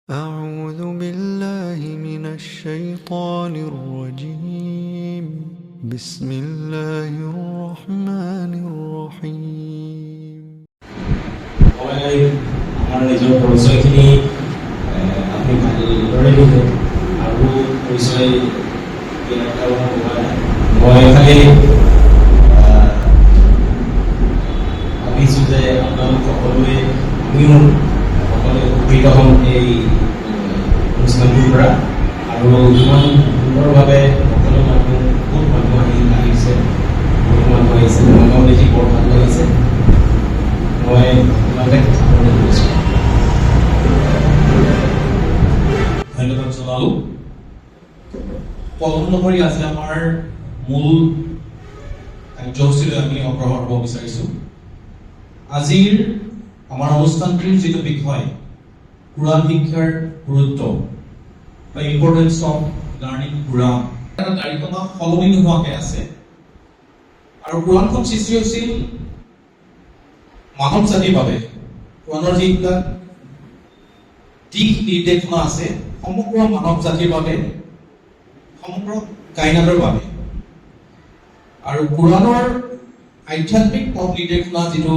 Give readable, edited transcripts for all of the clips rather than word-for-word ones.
أعوذ بالله من الشيطان الرجيم بسم الله الرحمن الرحيم আমাৰ নিজৰ পৰিচয়খিনি আপুনি ভালদৰে দিলে আৰু পৰিচয় মই খালি ভাবিছোঁ যে আপোনালোক সকলোৱে আমিও সকলোৱে উপকৃত হ'ম এই অনুষ্ঠানটোৰ পৰা আৰু ইমান সুন্দৰভাৱে সকলো মানুহ বহুত মানুহ আহিছে বহুত মানুহ আহিছে মানুহক দেখি বৰ ভাল লাগিছে মই ধন্যবাদ জনালো পলম নকৰি আজি আমাৰ মূল কাৰ্যসূচীলৈ আমি অগ্ৰসৰ হ'ব বিচাৰিছোঁ আজিৰ আমাৰ অনুষ্ঠানটিৰ যিটো বিষয় কুৰাণ শিক্ষাৰ গুৰুত্ব বা ইম্পৰ্টেঞ্চ অফ লাৰ্ণিং কুৰাণ এটা তাৰিখত সলনি নোহোৱাকৈ আছে আৰু কুৰাণখন সৃষ্টি হৈছিল মানৱ জাতিৰ বাবে কুৰাণৰ যিবিলাক দিশ নিৰ্দেশনা আছে সমগ্ৰ মানৱ জাতিৰ বাবে সমগ্ৰ কাইনাতৰ বাবে আৰু কুৰাণৰ আধ্যাত্মিক পথ নিৰ্দেশনা যিটো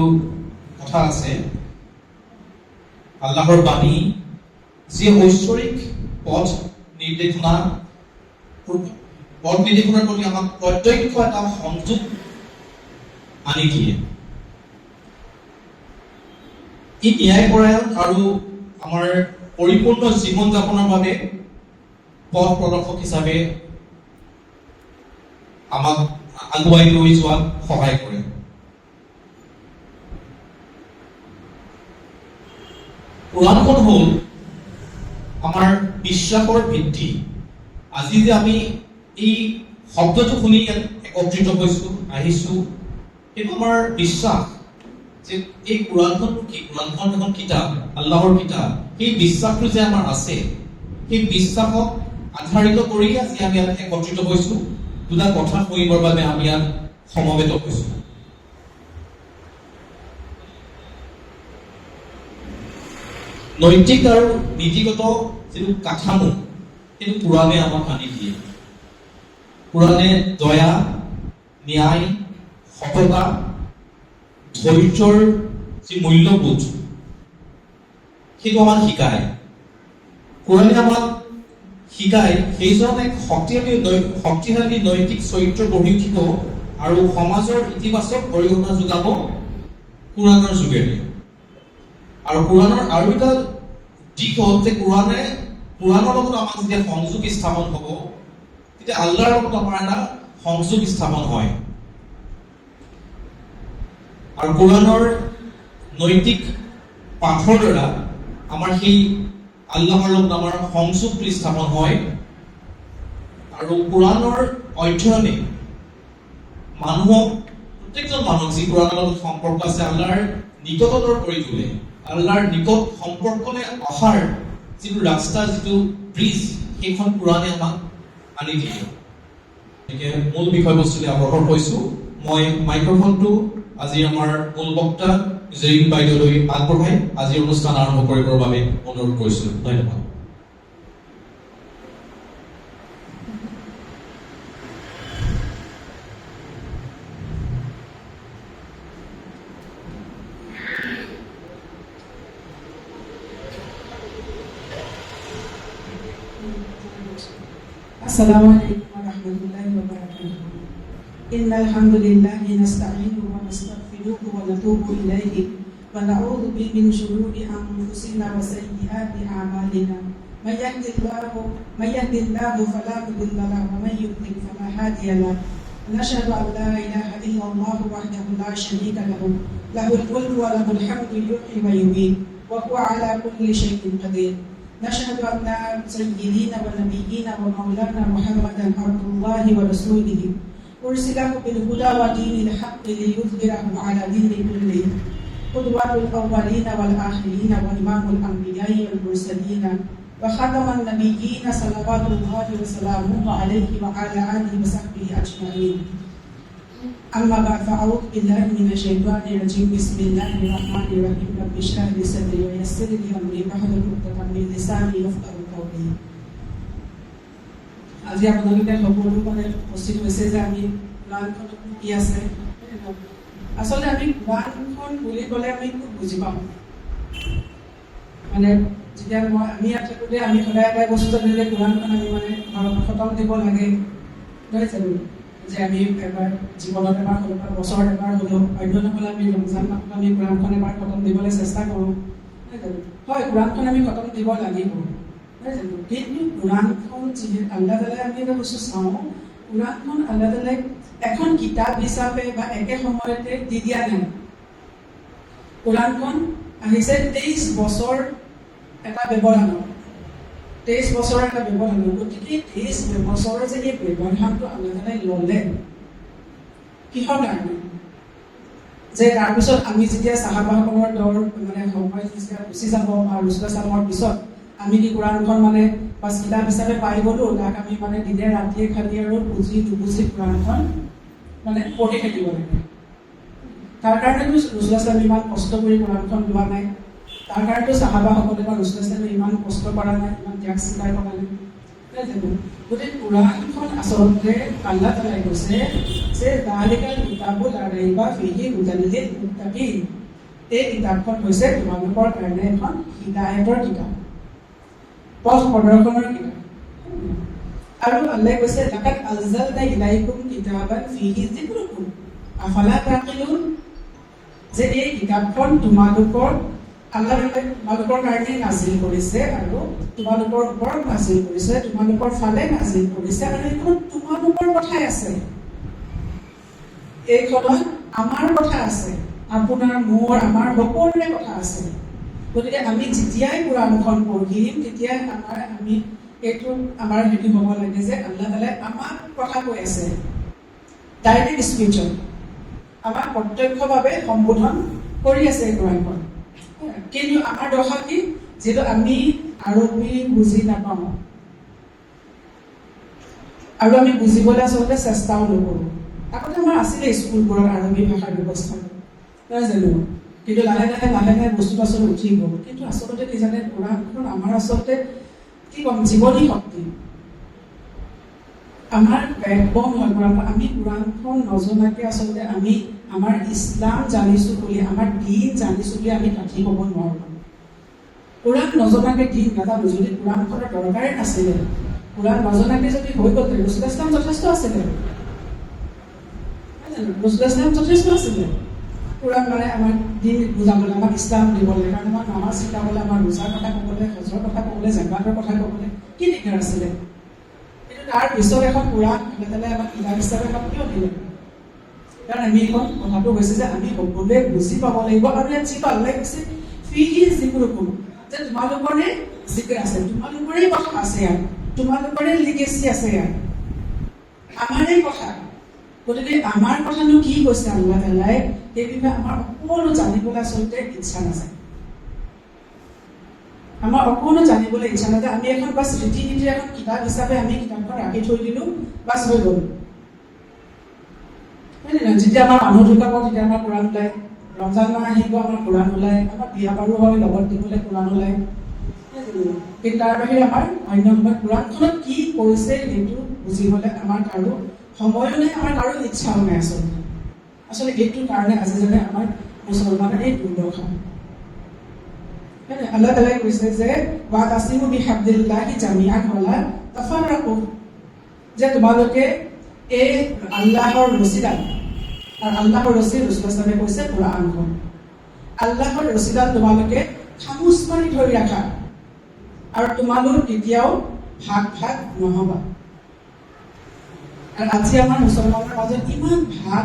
কথা আছে আল্লাহৰ বাণী যি ঐশ্বৰিক পথ নিৰ্দেশনাৰ প্ৰতি আমাক প্ৰত্যক্ষ এটা সংযোগ আনি দিয়ে ই ন্যায়পৰায়ণ আৰু আমাৰ পৰিপূৰ্ণ জীৱন যাপনৰ বাবে পথ প্ৰদৰ্শক হিচাপে আমাক আগুৱাই লৈ যোৱাত সহায় কৰে কুৰাণখন হ'ল আমাৰ বিশ্বাসৰ ভিত্তি আজি যে আমি এই শব্দটো শুনি একত্ৰিত হৈছো আহিছো সেইটো আমাৰ বিশ্বাস যে এই কুৰাণখন কি কুৰাণখন এখন কিতাপ আল্লাহৰ কিতাপ সেই বিশ্বাসটো যে আমাৰ আছে সেই বিশ্বাসক আধাৰিত কৰি আজি আমি ইয়াত একত্ৰিত হৈছো দুটা কথা শুনিবৰ বাবে আমি ইয়াত সমবেত হৈছো নৈতিক আৰু নীতিগত যিটো কাঠামো সেইটো কুৰাণে আমাক আনি দিয়ে কুৰাণে দয়া ন্যায় সততা ধৈৰ্যৰ যি মূল্যবোধ সেইটো আমাক শিকায় কুৰাণে আমাক শিকায় সেইজন এক শক্তিশালী নৈতিক চৰিত্ৰ গঢ়ি উঠিব আৰু সমাজৰ ইতিবাচক অৰিহণা যোগাব কুৰাণৰ যোগেৰে আৰু কুৰাণৰ আৰু এটা দিশ হ'ল যে কুৰাণৰ লগত আমাক যেতিয়া সংযোগ স্থাপন হ'ব তেতিয়া আল্লাহৰ লগত আমাৰ এটা সংযোগ স্থাপন হয় আৰু কুৰাণৰ নৈতিক পাঠৰ দ্বাৰা আমাৰ সেই আল্লাহৰ লগত আমাৰ সংযোগটো স্থাপন হয় আৰু কুৰাণৰ অধ্যয়নে মানুহক প্ৰত্যেকজন মানুহক যি কুৰাণৰ লগত সম্পৰ্ক আছে আল্লাহৰ নিকটতৰ কৰি তোলে আল্লাহৰ নিকট সম্পৰ্কলৈ অহাৰ যিটো ৰাস্তা যিটো ব্ৰিজ সেইখন কুৰাণে আমাক আনি দিয়ে গতিকে মূল বিষয়বস্তুলৈ অগ্ৰসৰ হৈছো মই মাইক্ৰফোনটো আজি আমাৰ মূল বক্তা জেৰিন বাইদেউলৈ আগবঢ়াই আজিৰ অনুষ্ঠান আৰম্ভ কৰিবৰ বাবে অনুৰোধ কৰিছো ধন্যবাদ السلام عليكم ورحمة الله وبركاته إن الحمد لله نستعينه ونستغفره ونتوب إليه ونعوذ به من شرور أنفسنا وسيئات أعمالنا من يهد الله فلا مضل له ومن يضلل فلا هادي له ونشهد أن لا إله إلا الله وحده لا شريك له له الملك وله الحمد يحيي ويميت وهو على كل شيء قدير نشهد أن سيدنا ونبينا ومولانا محمدا عبد الله ورسوله أرسله بالهدى ودين الحق ليظهره على دين كله قدوة الأولين والآخرين وإمام الأنبياء والمرسلين وخاتم النبيين صلوات الله وسلامه عليه وعلى آله وصحبه أجمعين أما بعد فأعوذ بالله من الشيطان الرجيم بسم الله الرحمن الرحيم رب اشرح لي صدري ويسر لي أمري واحلل عقدة من লিসানি ইয়াফকাহু কাওলি। আজি আপোনালোকে সকলো মানে উপস্থিত হৈছে যে আমি কোৰআনখনত কি আছে। আচলতে আমি কোৰআনখন বুলি ক'লে আমি খুব বুজি পাওঁ। মানে যেতিয়া আমি ইয়াত থাকোঁতে আমি সদায় এটা বস্তু জানো যে কোৰআনখন আমি মানে ঘৰত খতম দিব লাগে, নহয় জানো? যে আমি এবাৰ জীৱনত এবাৰ হ'লেও বা বছৰত এবাৰ হ'লেও, অন্য নহ'লে আমি ৰমজান মাহত আমি কোৰআনখন এবাৰ খতম দিবলৈ চেষ্টা কৰোঁ, নহয় জানো? হয়, কোৰআনখন আমি খতম দিব লাগিব, নহয় জানো? কিন্তু কোৰআনখন যিহেতু আল্লাহ তাআলাই আমি এটা বস্তু চাওঁ, কোৰআনখন আল্লাহ তাআলাই এখন কিতাপ হিচাপে বা একে সময়তে দি দিয়া নাই। কোৰআনখন আহিছে 23 বছৰ এটা ব্যৱধানত, 23 বছৰৰ এটা ব্যৱধানত। গতিকে 23 বছৰৰ যে এই ব্যৱধানটো আল্লাহ তাআলাই ল'লে কিহৰ কাৰণে? যে তাৰপিছত আমি যেতিয়া চাহাবাসকলৰ দৌৰ মানে সময় যেতিয়া গুচি যাব বা ৰাসূল চালামৰ পিছত আমি কি কোৰআনখন মানে বাছ কিতাপ হিচাপে পাই গ'লোঁ, তাক আমি মানে দিনে ৰাতিয়ে খালি আৰু বুজি নুবুজি কোৰআনখন মানে পঢ়ি থাকিব লাগে। তাৰ কাৰণেতো ৰাসূল চালামে ইমান কষ্ট কৰি কোৰআনখন লোৱা নাই, তাৰ কাৰণেতো চাহাবাসকলে বা ৰাসূল চালামে ইমান কষ্ট কৰা নাই, ইমান ত্যাগ স্বীকাৰ কৰা নাই। গতিকে কোৰআনখন আচলতে আল্লাহ তাআলাই কৈছে যে যালিকাল কিতাবু লা ৰাইবা ফীহি হুদাল লিল মুত্তাকিন, এই কিতাপখন হৈছে তোমালোকৰ কাৰণে এখন হিদায়তৰ কিতাপ, পথ প্ৰদৰ্শনৰ কিতাপ। আৰু আল্লাহে কৈছে লাকাদ আনজালনা ইলাইকুম কিতাবান ফীহি যিকৰুকুম আফালা তাকিলুন, যে এই কিতাপখন তোমালোকৰ আল্লাহ তোমালোকৰ কাৰণে নাজিল কৰিছে আৰু তোমালোকৰ ওপৰত নাজিল কৰিছে, তোমালোকৰ ফালে নাজিল কৰিছে, আৰু এইখনত তোমালোকৰ কথাই আছে, এইখনত আমাৰ কথা আছে, আপোনাৰ মোৰ আমাৰ সকলোৰে কথা আছে। গতিকে আমি যেতিয়াই কোৰআনখন পঢ়িম তেতিয়াই আমি এইটো আমাৰ হেৰি হ'ব লাগে যে আল্লাহ তাআলাই আমাক কথা কৈ আছে, ডাইৰেক্ট স্পিচত আমাক প্ৰত্যক্ষভাৱে সম্বোধন কৰি আছে এই কোৰআনখন। কিন্তু আমাৰ দশা কি, যিহেতু আমি আৰবী বুজি নাপাওঁ আৰু আমি বুজিবলৈ আচলতে চেষ্টাও নকৰোঁ। আগতে আমাৰ আছিলে স্কুলবোৰত আৰবী ভাষাৰ ব্যৱস্থা, নহয় জানো? কিন্তু লাহে লাহে বস্তুটো আচলতে উঠি গ'ল। কিন্তু আচলতে কি জানে, কোৰআনখন আমাৰ আচলতে কি ক'ম, জীৱনী শক্তি, আমাৰ বেকবন হয় কোৰআনখন। আমি কোৰআনখন নজনাকৈ আচলতে আমি আমাৰ ইছলাম জানিছোঁ বুলি, আমাৰ দিন জানিছোঁ বুলি আমি কাঠি ক'ব নোৱাৰোঁ। কোৰআন নজনাকৈ দিন নাজানো, যদি কোৰআনখনৰ দৰকাৰে নাছিলে, কোৰআন নজনাকৈ যদি হৈ গ'ল, ৰাসূল ইছলাম যথেষ্ট আছিলে, ৰাসূল ইছলাম যথেষ্ট আছিলে কোৰআন মানে আমাৰ দিন বুজাবলৈ, আমাক ইছলাম দিবলৈ, কাৰণ আমাক নামাজ শিকাবলৈ, আমাৰ ৰোজাৰ কথা ক'বলৈ, হজৰ কথা ক'বলৈ, জাকাতৰ কথা ক'বলৈ কি দিগদাৰ আছিলে? কিন্তু তাৰ পিছত এখন কোৰআন আল্লাহ তাআলাই আমাক কিতাপ হিচাপে আমাক কিয় দিলে? কাৰণ আমি এখন কথাটো হৈছে যে আমি সকলোৱে বুজি পাব লাগিব। আৰু ইয়াত যিটো আল্লাহে কৈছে ফীহি যিকৰুকুম, যে তোমালোকৰে জিকিৰ আছে, তোমালোকৰে কথা আছে, ইয়াত তোমালোকৰে লিগেচি আছে, ইয়াত আমাৰে কথা। গতিকে আমাৰ কথানো কি কৈছে আল্লাহ তাআলাই, সেই বিষয়ে আমাৰ অকণো জানিবলৈ আচলতে ইচ্ছা নাযায়, আমাৰ অকণো জানিবলৈ ইচ্ছা নাযায়। আমি এখন বাছ ৰীতি-নীতিৰ এখন কিতাপ হিচাপে আমি কিতাপখন ৰাখি থৈ দিলোঁ, বাছ হৈ গ'ল। যেতিয়া আমাৰ মানুহ ঢুকাব তেতিয়া আমাৰ কোৰআন ওলায়, ৰমজান মাহ আহিব আমাৰ কোৰআন ওলায়, আমাৰ বিয়া বাৰু হয় লগত দিবলৈ কোৰআন ওলায়। কিন্তু তাৰ বাহিৰে আমাৰ অন্য সময়ত কোৰআনখনত কি কৈছে সেইটো বুজিবলৈ আমাৰ কাৰো সময়ো নাই, আমাৰ কাৰো ইচ্ছাও নাই। আচলতে এইটোৰ কাৰণে আজি যেনে আমাৰ মুছলমানৰ এই দুৰ্দশা। আল্লাহ তাআলাই কৈছে যে ৱাতাছিমু বিহাবলিল্লাহি জামিআন ওয়ালা তাফাৰাকু, যে তোমালোকে এই আল্লাহৰ ৰছীডাল, আৰু আল্লাহৰ ৰছী ৰাসূল সাল্লাল্লাহু কৈছে কোৰআনখন, আল্লাহৰ ৰছীডাল তোমালোকে খামুচ মাৰি ধৰি ৰাখা, আৰু তোমালোক কেতিয়াও ভাগ ভাগ নহবা। আৰু আজি আমাৰ মুছলমানৰ মাজত ইমান ভাগ,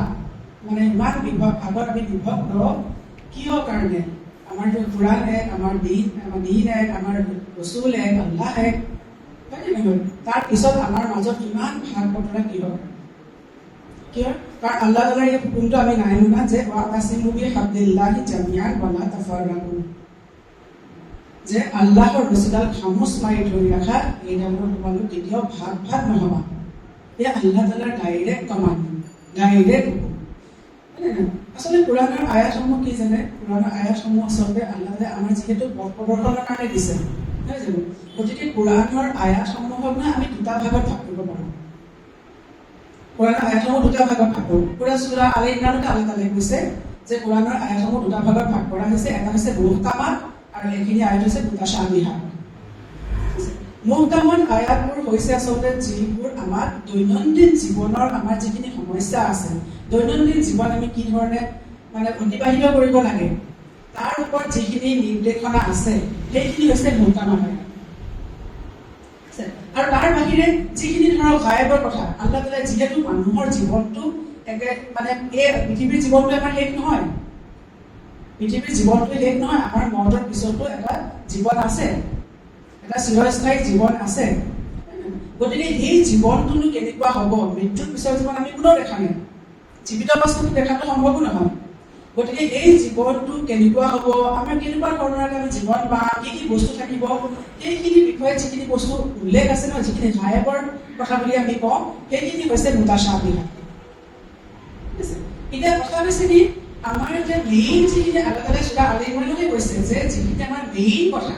মানে ইমান ভাগত আমি বিভক্ত কিহৰ কাৰণে? আমাৰতো কোৰআন এক, আমাৰ দিন এক, আমাৰ ৰাসূল এক, আল্লাহ এক, তাৰ পিছত আমাৰ মাজত ইমান ভাগ বতৰা কিহৰ? কাৰণ আল্লাহ তাআলাৰ এই হুকুমটো আমি নাই শুনা যে ৱাতাছিমু বিহাবলিল্লাহি জামিআন ওয়ালা তাফাৰাকু, যে আল্লাহৰ ৰছীডাল খামুচ মাৰি ধৰি ৰাখা, এইডালৰ তোমালোক কেতিয়াও ভাগ ভাগ নহবা। এয়া আল্লাহ তাআলাৰ ডাইৰেক্ট কমাণ্ড, ডাইৰেক্ট হুকুম। আচলতে কোৰআনৰ আয়াতসমূহ কি জানে, কোৰআনৰ আয়াতসমূহ আচলতে আল্লাহ তাআলাই আমাৰ যিহেতু পথ প্ৰদৰ্শনৰ কাৰণে দিছে, নহয় জানো? গতিকে কোৰাণৰ আয়াতসমূহক আমি দুটা ভাগত ভাগ কৰিব পাৰোঁ। কোৰাণৰ আয়াতসমূহ দুটা ভাগত ভাগ কৰোঁ। সূৰা আল ইমৰানতে আল্লাহ তাআলাই কৈছে যে কোৰাণৰ আয়াতসমূহ দুটা ভাগত ভাগ কৰা হৈছে। এটা হৈছে মুহকামাত আৰু এইখিনি আয়াত হৈছে মুতাশাবিহাত। মুহকামাত আয়াতবোৰ হৈছে আচলতে যিবোৰ আমাৰ দৈনন্দিন জীৱনৰ আমাৰ যিখিনি সমস্যা আছে, দৈনন্দিন জীৱন আমি কি ধৰণে অতিবাহিত কৰিব লাগে তাৰ ওপৰত যিখিনি নিৰ্দেশনা আছে সেইখিনি হৈছে মুহকামাত আয়াত। আৰু তাৰ বাহিৰে যিখিনি ধৰক গায়বৰ কথা, আল্লাহ তাআলাই যিহেতু মানুহৰ জীৱনটো এই পৃথিৱীৰ জীৱনটো আমাৰ শেষ নহয়, পৃথিৱীৰ জীৱনটো শেষ নহয়, আমাৰ মৰণৰ পিছতো এটা জীৱন আছে, এটা চিৰস্থায়ী জীৱন আছে। গতিকে সেই জীৱনটোনো কেনেকুৱা হ'ব, মৃত্যুৰ পিছৰ জীৱন আমি কোনেও দেখা নাই, জীৱিত অৱস্থাটো দেখাটো সম্ভৱো নহয়। গতিকে এই জীৱনটো কেনেকুৱা হ'ব, আমাৰ কেনেকুৱা ধৰণৰ আমি জীৱন বা কি কি বস্তু থাকিব, সেইখিনি বিষয়ে যিখিনি বস্তু উল্লেখ আছে নহয়, যিখিনি গায়বৰ কথা বুলি আমি কওঁ, সেইখিনি হৈছে মুতাশাবিহাত। এতিয়া কথা হৈছে কি, আমাৰ যে মেইন যিখিনি আল্লাহ তাআলাই সূৰা আল ইমৰানতে কৈছে যে যিখিনি আমাৰ মেইন কথা,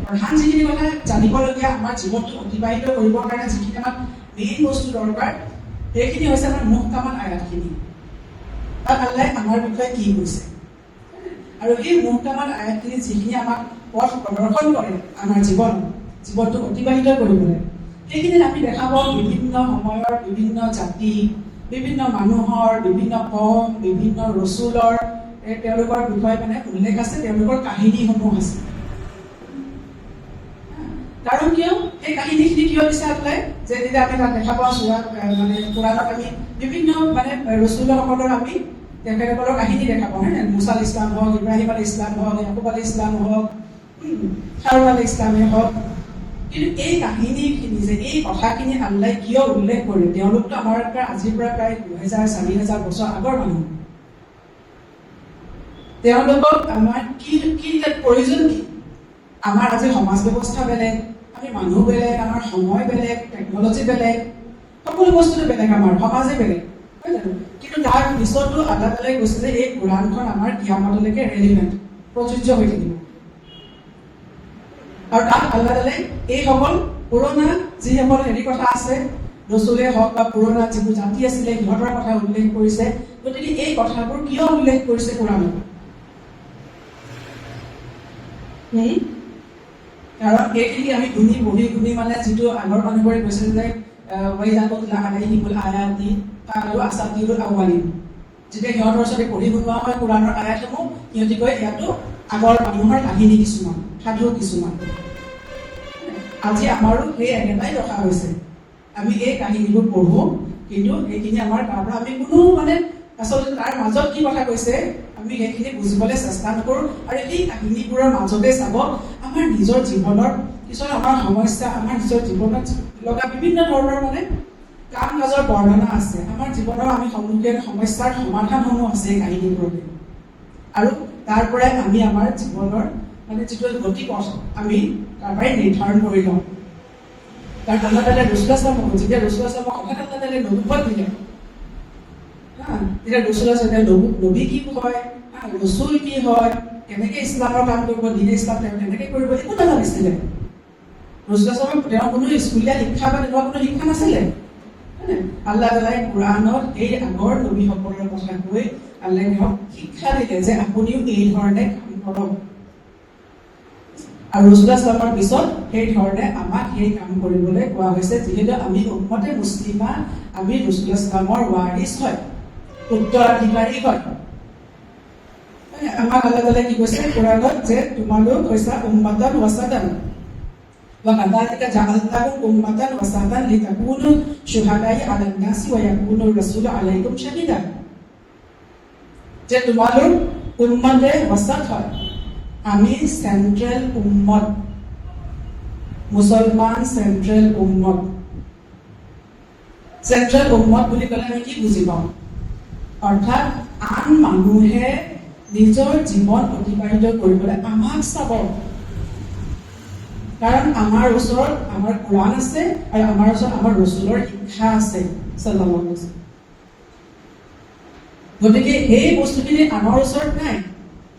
প্ৰধান যিখিনি কথা জানিবলগীয়া, আমাৰ জীৱনটো অতিবাহিত কৰিবৰ কাৰণে যিখিনি আমাক মেইন বস্তু দৰকাৰ, সেইখিনি হৈছে আমাৰ মুহকামাত আয়াতখিনি। তাত আল্লাহে আমাৰ বিষয়ে কি কৈছে, আৰু এই মুহকামাত আয়াতখিনি যিখিনি আমাক পথ প্ৰদৰ্শন কৰে আমাৰ জীৱনটো অতিবাহিত কৰিবলৈ, সেইখিনিত আমি দেখা পাওঁ বিভিন্ন সময়ৰ বিভিন্ন জাতি, বিভিন্ন মানুহৰ, বিভিন্ন কম, বিভিন্ন ৰচুলৰ তেওঁলোকৰ বিষয়ে উল্লেখ আছে, তেওঁলোকৰ কাহিনীসমূহ আছে। কাৰণ কিয় এই কাহিনীখিনি কিয় দিছে আল্লাহে, যে যেতিয়া আমি তাত দেখা পাওঁ কোৰাণত আমি বিভিন্ন ৰচুলসকলৰ আমি তেখেতসকলৰ কাহিনী দেখা পাওঁ, হয় নাই? মুছা আলাইহিছ ইছলাম হওক, ইব্ৰাহিম আলাইহিছ ইছলাম হওক, ইয়াকুব আলাইহিছ ইছলাম হওক, হাৰুন আলাইহিছ ইছলামেই হওক। কিন্তু এই কাহিনীখিনি যে এই কথাখিনি আল্লাহে কিয় উল্লেখ কৰে, তেওঁলোকতো আমাৰ আজিৰ পৰা প্ৰায় 2000-4000 বছৰ আগৰ মানুহ, তেওঁলোকক আমাৰ কি প্ৰয়োজন কি? আমাৰ আজি সমাজ ব্যৱস্থা বেলেগ, আমি মানুহ বেলেগ, আমাৰ সময় বেলেগ, টেকনলজি বেলেগ, সকলো বস্তুটো বেলেগ, আমাৰ সমাজে বেলেগ, হয় জানো? কিন্তু তাৰ পিছতো আল্লাহ তাআলাই কৈছে যে এই কোৰাণখন আমাৰ কিয়ামতলৈকে ৰেলিভেণ্ট, প্ৰযোজ্য হৈ থাকিব। আৰু তাত আল্লাহ তাআলাই এইসকল পুৰণা যিসকল কথা আছে, ৰচুলে হওক বা পুৰণা যিবোৰ জাতি আছিলে সিহঁতৰ কথা উল্লেখ কৰিছে। গতিকে এই কথাবোৰ কিয় উল্লেখ কৰিছে কোৰাণত? কাৰণ এইখিনি আমি গুণি যিটো আগৰ মানুহবোৰে কৈছিল যে যেতিয়া সিহঁতৰ ওচৰতে পঢ়ি শুনোৱা হয় কোৰাণৰ আয়াতসমূহ, সিহঁতি কয় ইয়াতো আগৰ মানুহৰ কাহিনী কিছুমান, সাধু কিছুমান। আজি আমাৰো সেই একেটাই ৰখা হৈছে, আমি এই কাহিনীবোৰ পঢ়ো, কিন্তু সেইখিনি আমাৰ তাৰ পৰা আমি কোনো আচলতে তাৰ মাজত কি কথা কৈছে আমি সেইখিনি বুজিবলৈ চেষ্টা নকৰোঁ। আৰু এই কাহিনীবোৰৰ মাজতে চাব আমাৰ নিজৰ জীৱনৰ কিছুমান আমাৰ সমস্যা, আমাৰ নিজৰ জীৱনত লগা বিভিন্ন ধৰণৰ কাম কাজৰ বৰ্ণনা আছে, আমাৰ জীৱনৰ আমি সন্মুখীন সমস্যাৰ সমাধানসমূহ আছে এই কাহিনীবোৰতে। আৰু তাৰ পৰাই আমি আমাৰ জীৱনৰ যিটো গতিপথ আমি তাৰ পৰাই নিৰ্ধাৰণ কৰি লওঁ। কাৰণ আল্লাহ তাআলাই ৰাসূলুল্লাহ সাল্লাল্লাহু আলাইহি যেতিয়া ৰাসূলুল্লাহ সাল্লাল্লাহু আলাইহি আল্লাহ তাআলাই নবুৱত দিলে, তেতিয়া ৰাসূলুল্লাহ নবী কি হয়, ৰচুল কি হয়, কেনেকে ইছলামৰ কাম কৰিব, দিনে ইছলাম তেওঁ কেনেকে কৰিব, একো নাজানিছিলে। ৰাসূলুল্লাহ সাল্লাল্লাহু আলাইহি তেওঁৰ কোনো স্কুলীয়া শিক্ষা বা তেনেকুৱা কোনো শিক্ষা নাছিলে। আল্লাহ তাআলাই কোৰাণত এই আগৰ নবীসকলৰ কথা কৈ আল্লাহে তেওঁক শিক্ষা দিলে যে আপুনিও এই ধৰণে কাম কৰক। আৰু ৰাসূলুল্লাহ সাল্লাল্লাহু আলাইহি পিছত সেই ধৰণে আমাক সেই কাম কৰিবলৈ কোৱা হৈছে, যিহেতু আমি উম্মতে মুছলিমা, আমি ৰাসূলুল্লাহ সাল্লাল্লাহু আলাইহি ৱাৰিছ হয়, উত্তৰাধিকাৰী হয়। আমাক আল্লাহ তাআলাই কি কৈছে কোৰাণত, যে তোমালোক হৈছা উম্মাতান ওয়াসাতান ওয়া কাযালিকা জাআলনাকুম উম্মাতান ওয়াসাতান লিতাকুনু শুহাদাই আলান নাসি ওয়া ইয়াকুনু রাসূলু আলাইকুম শাহিদা। যে তোমালোক উম্মতে ওয়াসাত হয়, আমি সেন্ট্রেল উম্মত, মুসলমান সেন্ট্রেল উম্মত। সেন্ট্রেল উম্মত বুলি ক'লে আমি কি বুজি পাওঁ? অৰ্থাৎ আন মানুহে নিজৰ জীৱন অতিবাহিত কৰিবলৈ আমাক চাব, কাৰণ আমাৰ ওচৰত আমাৰ কোৰাণ আছে আৰু আমাৰ ওচৰত আমাৰ ৰচুলৰ শিক্ষা আছে সাল্লাল্লাহু আলাইহি ওয়াসাল্লাম। গতিকে সেই বস্তুখিনি আমাৰ ওচৰত নাই,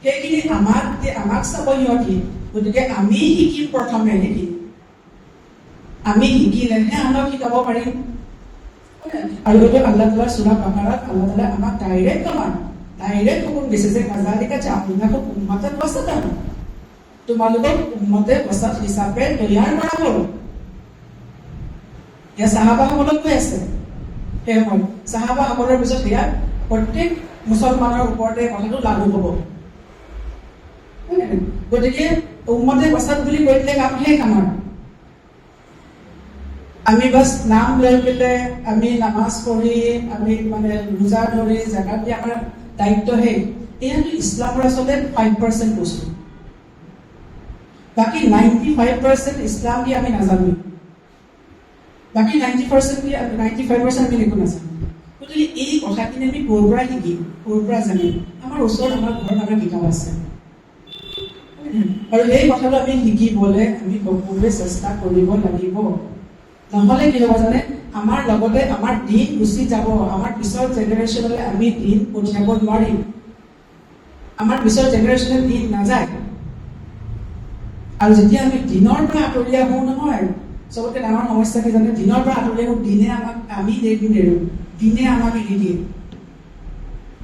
সেইখিনি আমাক চাব সিহঁতি। গতিকে আমি শিকিম প্ৰথমে সেইখিনি, আমি শিকিলেহে আনক শিকাব পাৰিম। আৰু এইটো আল্লাহ তাআলাৰ সূৰা বাকাৰাত আল্লাহ তাআলা আমাক ডাইৰেক্ট হুকুম দিছে যে কাযালিকা জাআলনাকুম উম্মাতান ওয়াসাতান, তোমালোকক উম্মতে ওয়াসাত হিচাপে তৈয়াৰ কৰা হ'ল। এয়া সাহাবাসকলক কৈ আছে। সেই সময়ত সাহাবাসকলৰ পিছত সেয়া প্ৰত্যেক মুছলমানৰ ওপৰতে কথাটো লাগু হ'ব। গতিকে উম্মতে ওয়াসাত বুলি কৈ দিলে কাম শেষ আমাৰ। আমি বাছ নাম লৈ পেলাই আমি নামাজ পঢ়ি আমি মানে ৰোজা ধৰি জাকাত দি আমাৰ দায়িত্ব শেষ। এয়াতো ইছলামৰ আচলতে 5% বস্তু, বাকী 95% ইছলাম কি আমি নাজানো, বাকী 95% আমি একো নাজানো। গতিকে এই কথাখিনি আমি ক'ৰ পৰা শিকিম, ক'ৰ পৰা জানিম? আমাৰ ওচৰত আমাৰ ঘৰত আমাৰ কিতাপ আছে, আৰু এই কথাটো আমি শিকিবলৈ আমি সকলোৱে চেষ্টা কৰিব লাগিব। নহ'লে কি হ'ব জানে, আমাৰ লগতে আমাৰ দিন গুচি যাব। আমাৰ পিছৰ জেনেৰেশ্যনলৈ আমি দিন পঠিয়াব নোৱাৰিম। আমাৰ পিছৰ জেনেৰেশ্যনে দিন নাযায়। আৰু যেতিয়া আমি দিনৰ পৰা আঁতৰি আহোঁ নহয়, চবতকে ডাঙৰ সমস্যা কি জানে, দিনৰ পৰা আঁতৰি আহোঁ, দিনে আমাক আমি নেৰো, দিনে আমাক এৰি দিয়ে।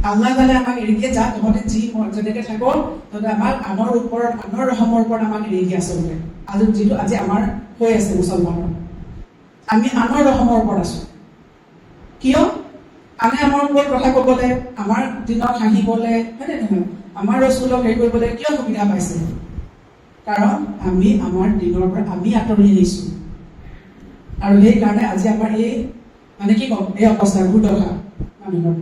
আল্লাহ তাআলাই আমাক এৰি দিয়ে, যা তহঁতে যি যেনেকে থাক তহঁতে আমাক আনৰ ওপৰত আনৰ ৰহমৰ ওপৰত আমাক এৰি দিয়ে। আচলতে যিটো আজি আমাৰ হৈ আছে মুছলমানৰ, আমি আনৰ ৰহমৰ ওপৰত আছো। কিয়? আনে আমাৰ ওপৰত কথা ক'বলৈ, আমাৰ দিনত হাঁহিবলৈ, হয় নে নহয়, আমাৰ ৰসুলক হেৰি কৰিবলৈ কিয় সুবিধা পাইছে? কাৰণ আমি আমাৰ দিনৰ পৰা আমি আঁতৰি আহিছো। আৰু সেইকাৰণে আজি আমাৰ এই মানে কি কম, এই অৱস্থা দুৰ্দশা মানুহৰ।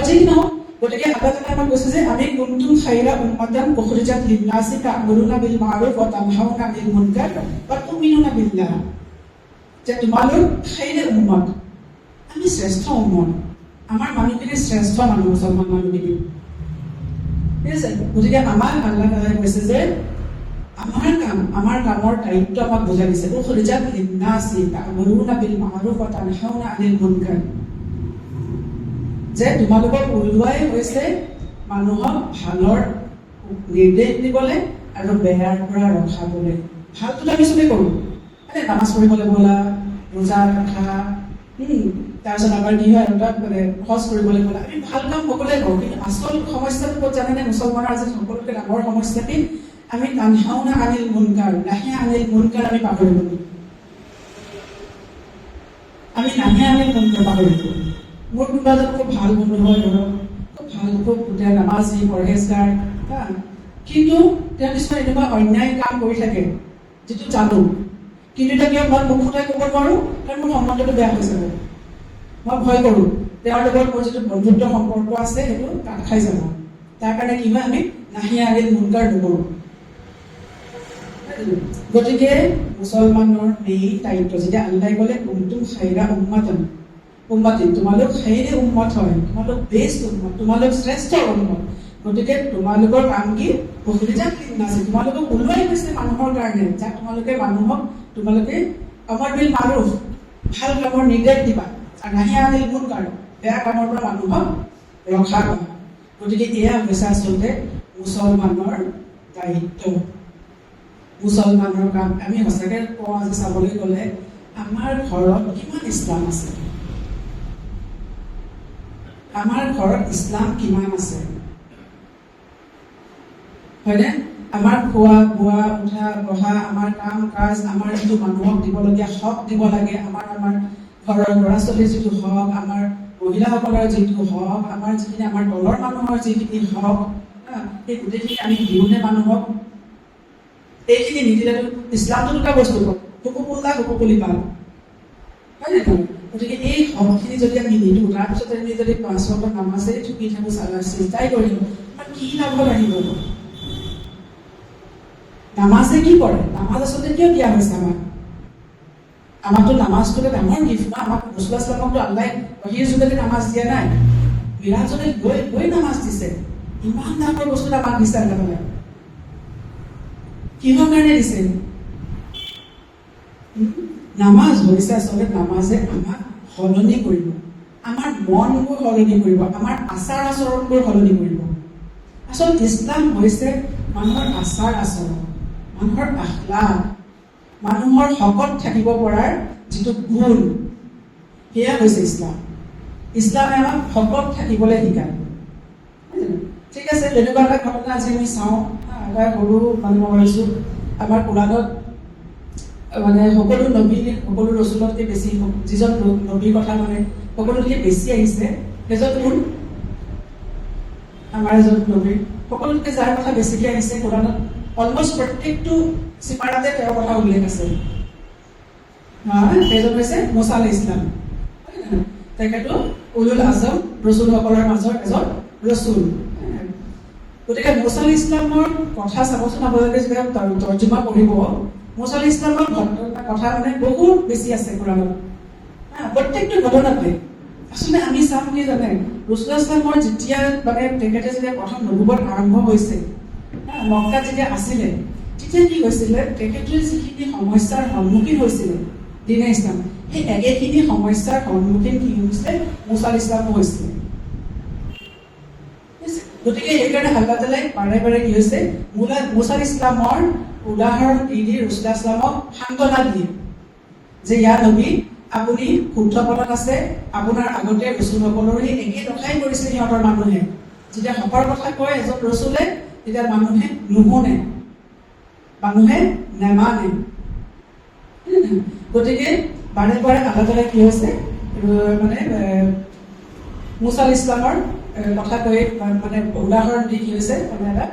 যি নহওক, গতিকে আল্লাহ তাআলাই আমাক কৈছে যে আমি কুনতুম খাইৰা উম্মাতান উখৰিজাত লিন্নাসি তা'মুৰুনা বিল মা'ৰুফ ওয়া তানহাউনা আনিল মুনকাৰ ওয়া তু'মিনুনা বিল্লাহ, যে তোমালোক খাইৰে উম্মত, আমি শ্ৰেষ্ঠ উম্মত, আমাৰ মানুহখিনি শ্ৰেষ্ঠ মানুহ, মুছলমান মানুহখিনি। ঠিক আছে? গতিকে আমাক আল্লাহ তাআলাই কৈছে যে আমাৰ কামৰ দায়িত্ব আমাক বুজাই দিছে। উখৰিজাত লিন্নাসি তা'মুৰুনা বিল মা'ৰুফ ওয়া তানহাউনা আনিল মুনকাৰ, যে তোমালোকক ওলোৱাই হৈছে মানুহক ভালৰ নিৰ্দেশ দিবলৈ আৰু বেয়াৰ পৰা ৰখাবলৈ। ভালটোতো আমি চবেই কৰোঁ, নামাজ পঢ়িবলৈ বলা, ৰোজা ৰখা, তাৰপিছত আমাৰ কি হয় মানে খৰচ কৰিবলৈ বলা, আমি ভাল কাম সকলোৱে কৰোঁ। কিন্তু আচল সমস্যাটো ক'ত জানেনে, মুছলমানৰ আজি সকলোতকৈ ডাঙৰ সমস্যা কি, আমি তানহাউনা আনিল মুনকাৰ, নাহি আনিল মুনকাৰ আমি পাহৰি গ'লো। আমি নাহি আনিল মুনকাৰ পাহৰি গ'লো। মোৰ কোনোবা এজন খুব ভাল বন্ধু হয়, ধৰক খুব ভাল, খুব নামাজী পৰহেজগাৰ, কিন্তু তেওঁ কিছুমান এনেকুৱা অন্যায় কাম কৰি থাকে যিটো জানো, কিন্তু এতিয়া কিয় মই মুখ ফুটাই ক'ব নোৱাৰোঁ, কাৰণ মোৰ সম্বন্ধটো বেয়া হৈ যাব। মই ভয় কৰোঁ তেওঁৰ লগত মোৰ যিটো বন্ধুত্ব সম্পৰ্ক আছে সেইটো কাট খাই যাব। তাৰ কাৰণে কি হয়, আমি নাহি আনিল মুনকাৰ নকৰোঁ। গতিকে মুছলমানৰ এই দায়িত্ব, যেতিয়া আল্লাহে ক'লে কুনতুম খাইৰা উম্মাতিন, তোমালোক খাইৰে উম্মত হয়, তোমালোক বেষ্ট উম্মত, তোমালোক শ্ৰেষ্ঠ উম্মত। গতিকে তোমালোকৰ কাম কি, উখৰিজাত লিন্নাসি, তোমালোকক ওলোৱাই গৈছে মানুহৰ কাৰণে, যাক তোমালোকে আমাৰ বিল মাৰুফ, ভাল কামৰ নিৰ্দেশ দিবা, আৰু নাহি আনিল মুনকাৰ, বেয়া কামৰ পৰা মানুহক ৰক্ষা কৰা। গতিকে এয়া হৈছে আচলতে মুছলমানৰ দায়িত্ব, মুছলমানৰ কাম। আমি সঁচাকৈ কওঁ, আজি চাবলৈ গ'লে আমাৰ ঘৰত কিমান ইছলাম আছে, আমাৰ ঘৰত ইছলাম কিমান আছে, হয়নে? আমাৰ খোৱা বোৱা, উঠা বহা, আমাৰ কাম কাজ, আমাৰ যিটো মানুহক দিবলগীয়া হক দিব লাগে, আমাৰ ঘৰৰ ল'ৰা ছোৱালীৰ যিটো হক, আমাৰ মহিলাসকলৰ যিটো হক, আমাৰ যিখিনি আমাৰ দলৰ মানুহৰ যিখিনি হক, সেই গোটেইখিনি আমি দিওঁনে মানুহক? এইখিনি নিদিলেতো ইছলামটো দুটা বস্তু, হুকুকুল্লাহ হুকুকুল ইবাদ, হয় নে নহয়? গতিকে এই হকখিনি যদি আমি নিদিওঁ, তাৰপিছত আমি যদি 5 ওয়াক্ত নামাজেই ঠুকি থাকোঁ, চিন্তাই কৰি থাকোঁ, আমাৰ কি লাভ আহিব? নামাজে কি কৰে? নামাজ আচলতে কিয় দিয়া হৈছে আমাকতো নামাজটোকে ডাঙৰ গিফ্ট না। আমাক ৰাসূলুল্লাহ সাল্লাল্লাহু আলাইহি ওয়াহিৰ যোগেদি নামাজ দিয়া নাই, মিৰাজলৈ গৈ নামাজ দিছে। ইমান ডাঙৰ বস্তু আমাক দিছে আল্লাহে। কিহৰ কাৰণে দিছে? নামাজ হৈছে আচলতে, নামাজে আমাক সলনি কৰিব, আমাৰ মনবোৰ সলনি কৰিব, আমাৰ আচাৰ আচৰণবোৰ সলনি কৰিব। আচলতে ইছলাম হৈছে মানুহৰ আচাৰ আচৰণ, মানুহৰ আখলাক, মানুহৰ হকত থাকিব পৰাৰ যিটো গুণ, সেয়া হৈছে ইছলাম। ইছলামে আমাক হকত থাকিবলৈ শিকায়। ঠিক আছে, তেনেকুৱা এটা ঘটনা আজি আমি চাওঁ। এটা সৰু মানুহ হৈছোঁ, আমাৰ কোৰাণত মানে সকলো নবী, সকলো ৰচুলতকৈ বেছি, যিজন নবীৰ কথা মানে সকলোতকৈ বেছি আহিছে সেইজন কোন? আমাৰ এজন নবী। সকলোতকৈ যাৰ কথা বেছিকৈ আহিছে কোৰাণত, অলমষ্ট প্ৰত্যেকটো চিপাৰাতে তেওঁৰ কথা উল্লেখ আছে। সেইজন হৈছে মুছা আলাইহিছ সালাম। তেখেতো উলুল আজম ৰচুলসকলৰ মাজৰ এজন ৰচুল। গতিকে মুছা আলাইহিছ সালামৰ কথা চাবচোন, আপোনালোকে যেতিয়া তৰ্জমা পঢ়িব, মুছা আলাইহিছ সালামৰ কথা মানে বহুত বেছি আছে কোৰাণত। প্ৰত্যেকটো ঘটনাতে আচলতে আমি চাম কি জানে, ৰাসূলুল্লাহ সাল্লাল্লাহু আলাইহি যেতিয়া মানে তেখেতে যেতিয়া প্ৰথম নবুৱত আৰম্ভ হৈছে, মক্কাত যেতিয়া আছিলে, তেতিয়া কি হৈছিলে, তেখেতে যিখিনি সমস্যাৰ সন্মুখীন হৈছিলে দিনে ইছলাম, সেই একেখিনি সমস্যাৰ সন্মুখীন কি হৈছিলে মুছা আলাইহিছ সালামো হৈছিলে। গতিকে সেইকাৰণে আল্লাহ তাআলাই বাৰে বাৰে কি হৈছে মুছা আলাইহিছ সালামৰ উদাহৰণ দি ৰাসূলুল্লাহ সাল্লামক সান্ত্বনা দিয়ে যে ইয়া নবী, আপুনি শুদ্ধ পথত আছে। আপোনাৰ আগতে ৰচুলসকলৰ একে কথাই কৰিছে সিহঁতৰ মানুহে। যেতিয়া হকৰ কথা কয় এজন ৰচুলে, তেতিয়া মানুহে নুশুনে, মানুহে নেমানে। গতিকে বাৰে বাৰে আল্লাহ তাআলাই কি হৈছে মানে মুছা আলাইহিছ সালামৰ কথা কৈ মানে উদাহৰণ দি কি হৈছে মানে এটা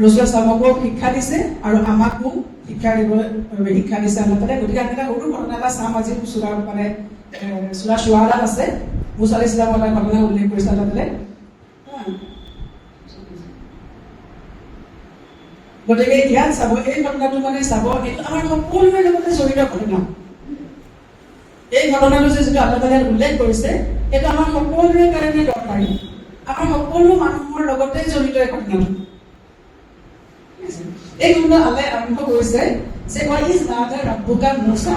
ৰাসূলুল্লাহ সাল্লামকো শিক্ষা দিছে আৰু আমাকো শিক্ষা দিছে আল্লাহ তাআলাই। গতিকে আমি এটা সৰু ঘটনা এটা চাম আজি মানে সূৰা শুআৰাত আছে। মুছা আলাইহিছ সালামৰ এটা ঘটনা উল্লেখ কৰিছে আল্লাহ তাআলাই। গতিকে ইয়াত চাব, এই ঘটনাটো মানে চাব, এইটো আমাৰ সকলোৰে লগতে জড়িত ঘটনা। এই ঘটনাটো যে যিটো আল্লাহ তাআলাই উল্লেখ কৰিছে, এইটো আমাৰ সকলোৰে কাৰণে দৰকাৰী, আমাৰ সকলো মানুহৰ লগতে জড়িত এই ঘটনাটো। এই ঘটনা আল্লাহে আৰম্ভ কৰিছে যে ওয়াইজ নাদা ৰাব্বুকা মুছা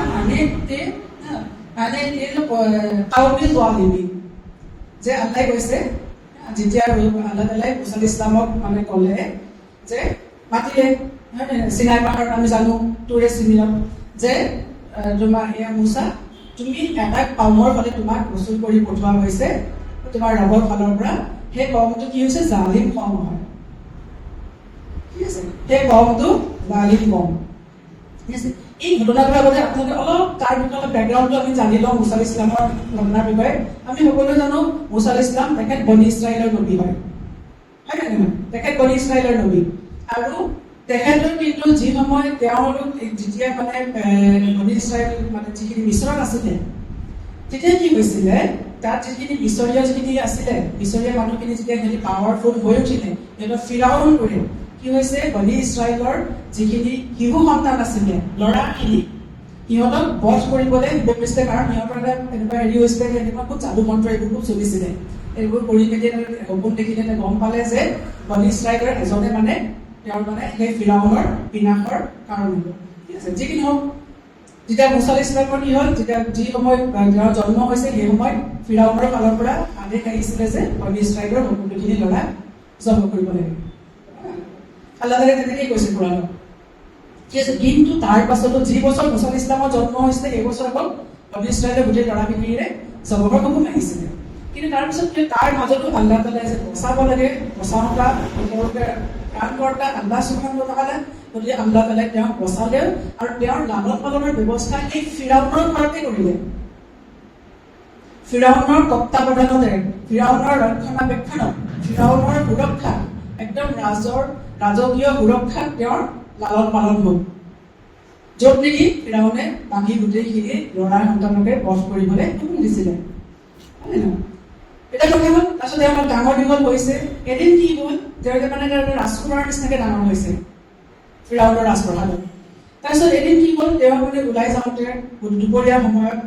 যে আল্লাহে কৈছে, যেতিয়া আল্লাহ তাআলাই মুছা আলাইহিছ সালামক মানে ক'লে যে মাতিলে চিনাই পাহাৰত, আমি জানো তোৰে চিনিয়ত যে তোমাৰ এয়া মুছা, তুমি এটা কওমৰ ফালে তোমাক ৰচুল কৰি পঠোৱা হৈছে তোমাৰ ৰবৰ ফালৰ পৰা। সেই কওমটো কি হৈছে? জালিম কওম হয়। ঠিক আছে, সেই কওমটো জালিম কওম। ঠিক আছে, এই ঘটনাটোৰ আগতে আপোনালোকে অলপ তাৰ বিষয়ে বেকগ্ৰাউণ্ডটো আমি জানি লওঁ। মুছা আলাইহিছ সালামৰ ঘটনাৰ বিষয়ে আমি সকলোৱে জানো, মুছা আলাইহিছ সালাম তেখেত বনি ইছৰাইলৰ নবী হয়, হয় নে নহয়? তেখেত বনি ইছৰাইলৰ নবী। আৰু তেখেতৰ কিন্তু যি সময়ত তেওঁলোক যেতিয়া মানে বনি ইছৰাইল মানে যিখিনি মিছৰত আছিলে, তেতিয়া কি হৈছিলে, তাত যিখিনি মিছৰীয় যিখিনি আছিলে, মিছৰীয়া মানুহখিনি যেতিয়া সিহঁতি পাৱাৰফুল হৈ উঠিলে, সিহঁতৰ ফিৰাউন কৰি কি হৈছে, বনি ইছৰাইলৰ যিখিনি শিশু সন্তান আছিলে, ল'ৰাখিনি, সিহঁতক বধ কৰিবলৈ গৈছিলে। কাৰণ সিহঁতৰ এটা এনেকুৱা হেৰি হৈছিলে, এনেকুৱা খুব যাদু মন্ত্ৰ এইবোৰ খুব চলিছিলে। এইবোৰ কৰি মেলি সপোন দেখিলে গম পালে যে বনি ইছৰাইলৰ এজনে মানে তেওঁৰ মানে সেই ফিৰাউনৰ বিনাশৰ কাৰণ হ'ব। ঠিক আছে, যি কি নহওক, যেতিয়া মুছা আলাইহিছ সালামৰ কি হ'ল, যেতিয়া যি সময়ত তেওঁৰ জন্ম হৈছে, সেই সময়ত ফিৰাউনৰ ফালৰ পৰা আদেশ আহিছিলে যে বনি ইছৰাইলৰ সকলোখিনি ল'ৰা জন্ম কৰিব লাগে। আল্লাহ তাআলাই তেনেকেই কৈছে কোৰাণত। ঠিক আছে, কিন্তু তাৰ পাছতো যি বছৰ মুছা আলাইহিছ সালামৰ জন্ম হৈছিলে, সেই বছৰ অকল বনি ইছৰাইলৰ গোটেই ল'ৰাখিনিৰে জন্মৰ সপোন আহিছিলে। কিন্তু তাৰপিছত তাৰ মাজতো আল্লাহ তাআলাই যে বচাব লাগে, বচাওঁতা কামকৰ্তা আল্লাহ সুবহানাহু ওয়া তাআলা। গতিকে আল্লাহ তাআলাই তেওঁক বচালে আৰু তেওঁৰ লালন পালনৰ ব্যৱস্থা এই ফিৰাউনৰ ঘৰতে কৰিলে। ফিৰাউনৰ তত্ত্বাৱধানতে, ফিৰাউনৰ ৰক্ষণাবেক্ষণত, ফিৰাউনৰ সুৰক্ষা, একদম ৰাজকীয় সুৰক্ষাত তেওঁৰ লালন পালন হ'ল। য'ত নেকি ফিৰাউনে বাকী গোটেইখিনি ল'ৰাৰ সন্তানকে বধ কৰিবলৈ হুকুম দিছিলে। এটা কথা হ'ল, তাৰপিছত তেওঁ ডাঙৰ দীঘল হৈছে। এদিন কি হ'ল, তেওঁ মানে ৰাজকুমাৰৰ নিচিনাকে ডাঙৰ হৈছে ফিৰাউনৰ ৰাজপ্ৰসাদত। তাৰপিছত এদিন কি হ'ল, তেওঁ মানে ওলাই যাওঁতে দুপৰীয়া সময়ত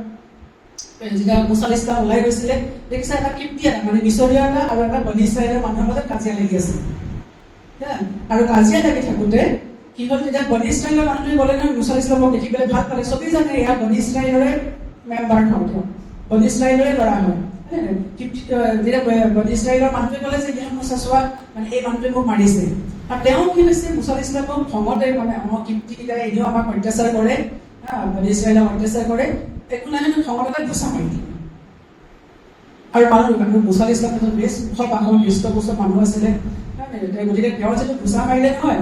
যেতিয়া মুছা আলাইহিছ সালাম ওলাই গৈছিলে, দেখিছে এটা কিপ্তি এটা মানে মিছৰীয়া এটা আৰু এটা বনি ইছৰাইলৰ মানুহৰ মাজত কাজিয়া লাগি আছে। আৰু কাজিয়া লাগি থাকোঁতে কি হ'ল, তেতিয়া বনি ইছৰাইলৰ মানুহে ক'লে নহয়, মুছা আলাইহিছ সালামক দেখি পেলাই ভাল পালে। চবেই জানে এয়া বনি ইছৰাইলৰে মেম্বাৰ হয়, তেওঁ বনি ইছৰাইলৰে ল'ৰা হয়। যেতিয়া বনি ইছৰাইলৰ মানুহে ক'লে যে মুছা চোৱা, মানে এই মানুহটোৱে মোক মাৰিছে, আৰু তেওঁ কি হৈছে মুছা ইছলামক খঙতে মানে আমাক কিপ্তিকেইটাই এনেও আমাক অত্যাচাৰ কৰে, ইছৰাইলক অত্যাচাৰ কৰে, একো নাই খঙতে ঘোচা মাৰি দিয়ে। আৰু মানুহ মুছা ইছলাম এজন বেছ বাহন হৃষ্টপুষ্ট মানুহ আছিলে, গতিকে তেওঁ যিটো ঘোচা মাৰিলে নহয়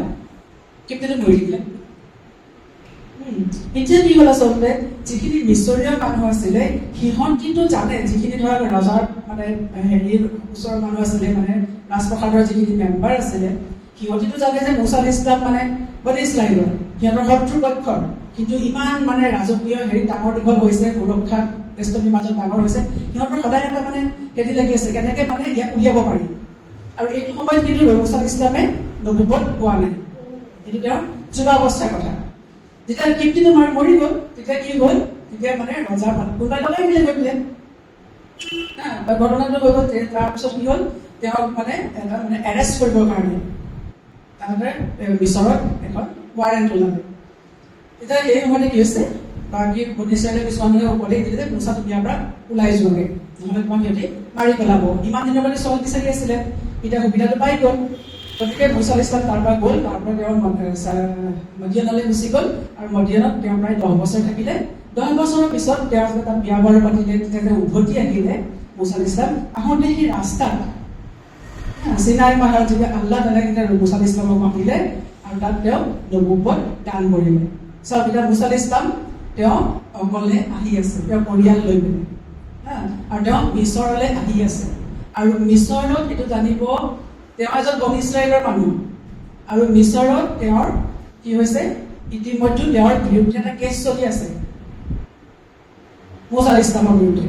কিপ্তিটো মৰি থাকিলে। এতিয়া কি হ'ল আচলতে যিখিনি মিছৰীয় মানুহ আছিলে সিহঁতিটো জানে, যিখিনি ধৰক ৰজাৰ মানে হেৰিৰ ওচৰৰ মানুহ আছিলে, মানে ৰাজপ্ৰসাদৰ যিখিনি মেম্বাৰ আছিলে সিহঁতিটো জানে যে মুছা ইছলাম মানে বনি ইছৰাইলৰ সিহঁতৰ শত্ৰুপক্ষৰ, কিন্তু ইমান মানে ৰাজকীয় হেৰি ডাঙৰ দীঘল হৈছে, সুৰক্ষা বেষ্টনীৰ মাজত ডাঙৰ হৈছে, সিহঁতৰ সদায় এটা মানে হেৰি লাগি আছে কেনেকে মানে ইয়াক উলিয়াব পাৰি। আৰু এইটো সময়ত কিন্তু মুছা ইছলামে নবুৱত পোৱা নাই, এইটো তেওঁৰ যুৱা অৱস্থাৰ কথা। যেতিয়া কিপ্তিটো মৰি গ'ল তেতিয়া কি হ'ল, তেতিয়া মানে ৰজাৰ কোনোবাই লগাই দিলে গৈ পেলাই ঘটনাটো হৈ গ'ল। তাৰপিছত কি হ'ল, তেওঁক মানে এটা মানে এৰেষ্ট কৰিবৰ কাৰণে তাহাঁতে মিছৰত এখন ৱাৰেণ্ট ওলালে। তেতিয়া এই সময়তে কি হৈছে, বাকী বনি ইছৰাইলে কিছুমানে উপদেশ দিলে যে মুছা তুমি ইয়াৰ পৰা ওলাই যোৱাগে, নহ'লে তোমাক সিহঁতি মাৰি পেলাব। ইমান দিনৰ মানে চল বিচাৰি আছিলে, এতিয়া সুবিধাটো পাই গ'ল। গতিকে মুছা ইছলাম তাৰ পৰা গ'ল, তাৰ পৰা তেওঁ মদিয়ানলৈ গুচি গ'ল, আৰু মদিয়ানত তেওঁ প্ৰায় 10 বছৰ থাকিলে। 10 বছৰৰ পিছত তেওঁ তাত বিয়া বাৰু পাতিলে। তেতিয়া তেওঁ উভতি আহিলে মুছা ইছলাম। আহোঁতে সেই ৰাস্তাত চিনাই পাহাৰত যেতিয়া আল্লাহ তাআলাই মুছা ইছলামক মাতিলে আৰু তাত তেওঁ নবুৱত দান কৰিলে। চাওক এতিয়া মুছা ইছলাম তেওঁ অকলে আহি আছে, তেওঁ পৰিয়াল লৈ পেলাই, আৰু তেওঁ মিছৰলৈ আহি আছে। আৰু মিছৰত এইটো জানিব তেওঁ এজন বনি ইছৰাইলৰ মানুহ, আৰু মিছৰত তেওঁৰ কি হৈছে, ইতিমধ্যে তেওঁৰ বিৰুদ্ধে এটা কেছ চলি আছে মুছা ইছলামৰ বিৰুদ্ধে।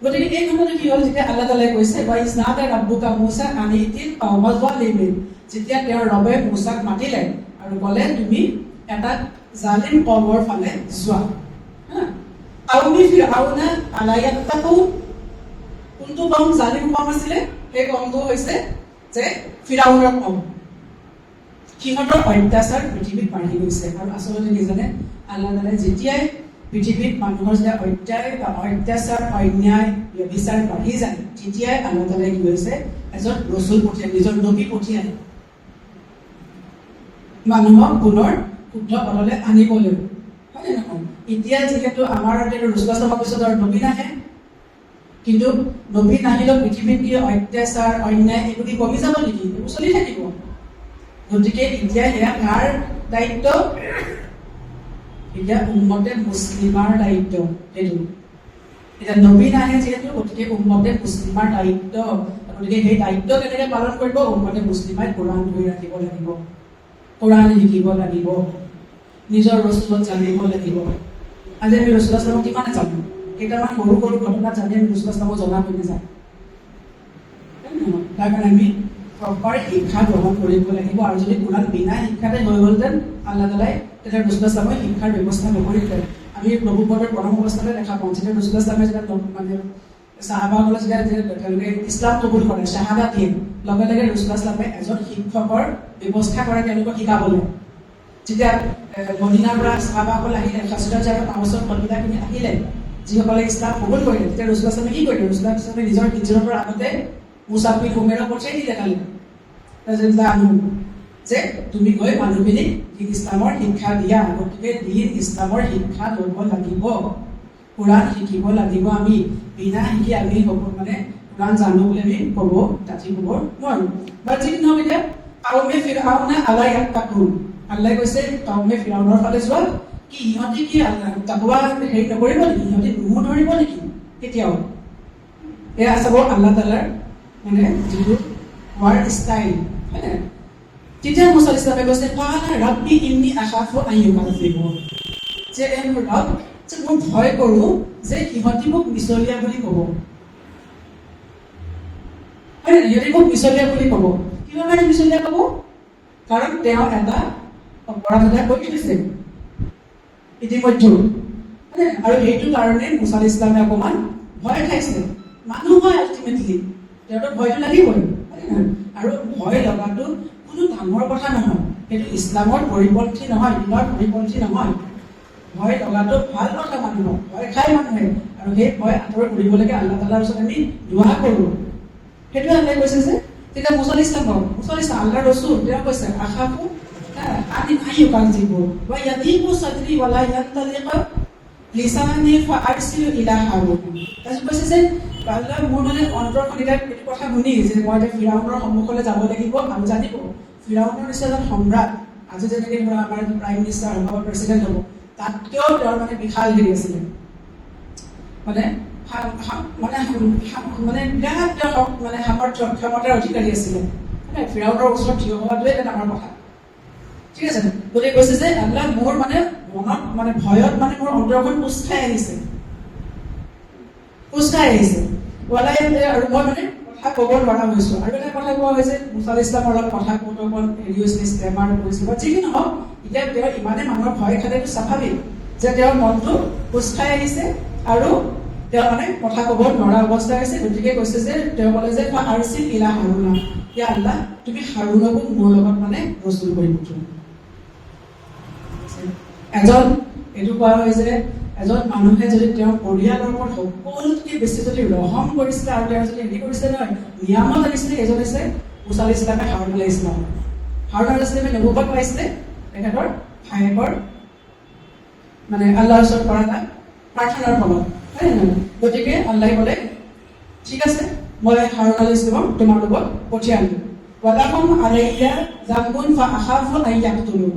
গতিকে এই সময়তে কি হ'ল, যেতিয়া আল্লাহ তাআলাই কৈছে ইজনাদা ৰাব্বুকা মুছা আনি ইতিল কওমা যালিমিন, যেতিয়া তেওঁৰ ৰবে মুছাক মাতিলে আৰু ক'লে তুমি এটা জালিম কওমৰ ফালে যোৱা। কাউমি ফিৰআউনা আলা ইয়াত্তাকুন, কোনটো কওম জালিম কওম আছিলে? সেই কওমটো হৈছে যে ফিৰআউনৰ কওম। সিহঁতৰ অত্যাচাৰ পৃথিৱীত বাঢ়ি গৈছে। আৰু আচলতে কি জানে, আল্লাহ তাআলাই যেতিয়াই পৃথিৱীত মানুহৰ যেতিয়া অত্যাচাৰ, অন্যায়, ব্যভিচাৰ বাঢ়ি যায়, তেতিয়াই আল্লাহ তাআলাই কি হৈছে, এজন ৰচুল পঠিয়াই, নিজৰ নবী পঠিয়াই মানুহক পুনৰ শুদ্ধ পথলৈ আনিবলৈ, হয় নে নহয়? এতিয়া যিহেতু আমাৰ ৰসুলৰ পিছত আৰু নবী নাহে, কিন্তু নবী নাহিলেও পৃথিৱীত কি অত্যাচাৰ, অন্যায় এইবোৰ কমি যাব নেকি? এইবোৰ চলি থাকিব। গতিকে এতিয়া সেয়া কাৰ দায়িত্ব? এতিয়া উম্মতে মুছলিমাৰ দায়িত্ব সেইটো। এতিয়া নবী নাহে যিহেতু, গতিকে উম্মতে মুছলিমাৰ দায়িত্ব। গতিকে সেই দায়িত্ব কেনেকৈ পালন কৰিব? উম্মতে মুছলিমাই কোৰআন ধৰি ৰাখিব লাগিব, কোৰআন শিকিব লাগিব, নিজৰ ৰসুলত জানিব লাগিব। আজি আমি ৰসুলৰ কিমান জানো? কেইটামান সৰু সৰু ঘটনা জানি আমি ৰসুলৰ জনা হৈ নাযায়। তাৰ কাৰণে আমি প্ৰপাৰ শিক্ষা গ্ৰহণ কৰিব লাগিব। আৰু যদি কোৰআন বিনা শিক্ষাতে হৈ গ'লহেঁতেন, আল্লাহ তাআলাই তেতিয়া ৰসুলৰ শিক্ষাৰ ব্যৱস্থা নকৰিলে। আমি নবুৱতৰ প্ৰথম অৱস্থাতে দেখা পাওঁ, যেতিয়া ৰসুলৰ যেতিয়া মানে চাহাবাসকলে যেতিয়া তেওঁলোকে ইছলাম কবুল কৰে, শ্বাহাদা দিয়ে, লগে লগে ৰসুল এজন শিক্ষকৰ ব্যৱস্থা কৰে তেওঁলোকক শিকাবলৈ। যেতিয়া মদিনাৰ পৰা চাহাবাসকল আহিলে, খাচুদা যাৰ 5 বছৰ কবিতাখিনি আহিলে, যিসকলে ইছলাম কবুল কৰিলে, তেতিয়া ৰসুল কি কৰিলে? ৰসুল নিজৰ হিজৰতৰ আগতে মুছাব বিন উমেৰক পঠিয়াই দিলে কালি যে তুমি গৈ মানুহখিনিক দিন ইছলামৰ শিক্ষা দিয়া। গতিকে দিন ইছলামৰ শিক্ষা ল'ব লাগিব, কোৰআন শিকিব লাগিব। আমি বিনা শিকি আমি মানে কোৰআন জানো বুলি আমি ক'ব ডাঠি ক'ব নোৱাৰোঁ। বা যি নহওক, এতিয়া কাউমে ফিৰআউনা আলা ইয়াত্তাকুন, আল্লাহে কৈছে কাউমে ফিৰআউনৰ ফালে যোৱা। কি ইহঁতি কি তাকৱা হেৰি নকৰিব নেকি? ইহঁতি নুমু ধৰিব নেকি? কেতিয়াও এয়া চাব আল্লাহ তাআলাৰ মানে যিটো ৱাৰ ষ্টাইল, হয় নে? তেতিয়া মুছা ইছলামে কৈছে কালা ৰাব্বি ইন্নী আখাফু আন ইউকাযিবুন, যে মোৰ ৰব, যে মই ভয় কৰোঁ যে সিহঁতি মোক মিছলীয়া বুলি ক'ব। হয়, সিহঁতি মোক মিছলীয়া বুলি ক'ব। কিহৰ কাৰণে মিছলীয়া ক'ব? কাৰণ তেওঁ এটা অপৰাধ এটা কৰি থৈছে ইতিমধ্যে, আৰু সেইটো কাৰণে মুছা ইছলামে অকণমান ভয় খাইছে। মানুহ হয় আল্টিমেটলি, তেওঁতো ভয়টো লাগিবই। আৰু ভয় লগাটো কোনো ডাঙৰ কথা নহয়, সেইটো ইছলামৰ পৰিপন্থী নহয়, দিনৰ পৰিপন্থী নহয়। ভয় লগাটো ভাল কথা মানুহৰ, ভয় খাই মানুহে, আৰু সেই ভয় আঁতৰ কৰিবলৈকে আল্লাহ তাআলাৰ ওচৰত আমি দুআ কৰোঁ। সেইটো আল্লাহে কৈছে যে তেতিয়া মুছা ইছলাম আল্লাহ ৰসুল তেওঁ কৈছে আখাফু আনি আইয়ুকাযিব ওয়া ইয়াদিকু সাদৰি ওয়া লা ইয়ানতালিকা লিসানি ফাআৰসিলু ইলা হাৰুন। তাৰপিছত কৈছে যে আল্লাহ মোৰ মানে অন্তৰখন এটা কথা শুনি যে মই এতিয়া ফিৰাউনৰ সন্মুখলৈ যাব লাগিব আৰু জানিব ফিৰাউনৰ নিচিনা এজন সম্ৰাট আজি যেনেকৈ ধৰা আমাৰ প্ৰাইম মিনিষ্টাৰ হ'ব প্ৰেচিডেণ্ট হ'ব তাতকৈও তেওঁৰ মানে বিশাল হেৰি আছিলে মানে মানে বিৰাট তেওঁ মানে সামৰ্থ্য ক্ষমতাৰ অধিকাৰী আছিলে ফিৰাউনৰ ওচৰত থিয় হোৱাটোৱে এটা ডাঙৰ কথা। ঠিক আছে, গতিকে কৈছে যে আল্লাহ মোৰ মানে মনত মানে ভয়ত মানে মোৰ অন্তৰখন কোচ খাই আহিছে আৰু মই মানে কথা ক'ব নোৱাৰা হৈছো। আৰু এটা কথা কোৱা হৈছে মুছা ইছলামৰ লগত কথা কওঁতে অকণ হেৰি হৈছিলে স্কেমাৰ কৰিছিল বা যি কি নহওক এতিয়া তেওঁ ইমানে মানুহৰ ভয় খালেতো স্বাভাৱিক যে তেওঁৰ মনটো কোচ খাই আহিছে আৰু তেওঁ মানে কথা ক'ব নোৱাৰা অৱস্থা হৈছে। গতিকে কৈছে যে তেওঁ ক'লে যে আৰচিল ইলা হাৰুনা, ইয়া আল্লাহ তুমি হাৰুনকো মোৰ লগত মানে ৰচুল কৰি পঠিওৱা। এইটো কোৱা হয় যে এজন মানুহে যদি তেওঁৰ পৰিয়ালৰ ওপৰত সকলোতকৈ বেছি যদি ৰহম কৰিছিলে আৰু তেওঁ যদি হেৰি কৰিছিলে নহয় নিয়ামত আনিছিলে এজন হৈছে মুছা ইছলামে হাৰুন আলাইহিছ ইছলাম। হাৰুন আলাইহিছ ইছলামে নবুৱত পাইছিলে তেখেতৰ ভায়েকৰ মানে আল্লাহৰ ওচৰত কৰা এটা প্ৰাৰ্থনাৰ ফলত। গতিকে আল্লাহে ক'লে ঠিক আছে মই হাৰুন আলাইহিছ ইছলামক তোমাৰ লগত পঠিয়াই আনিলোঁ। ওয়ালাকুম আলাইয়া যামবুন ফাআখাফু আন ইয়াকতুলু।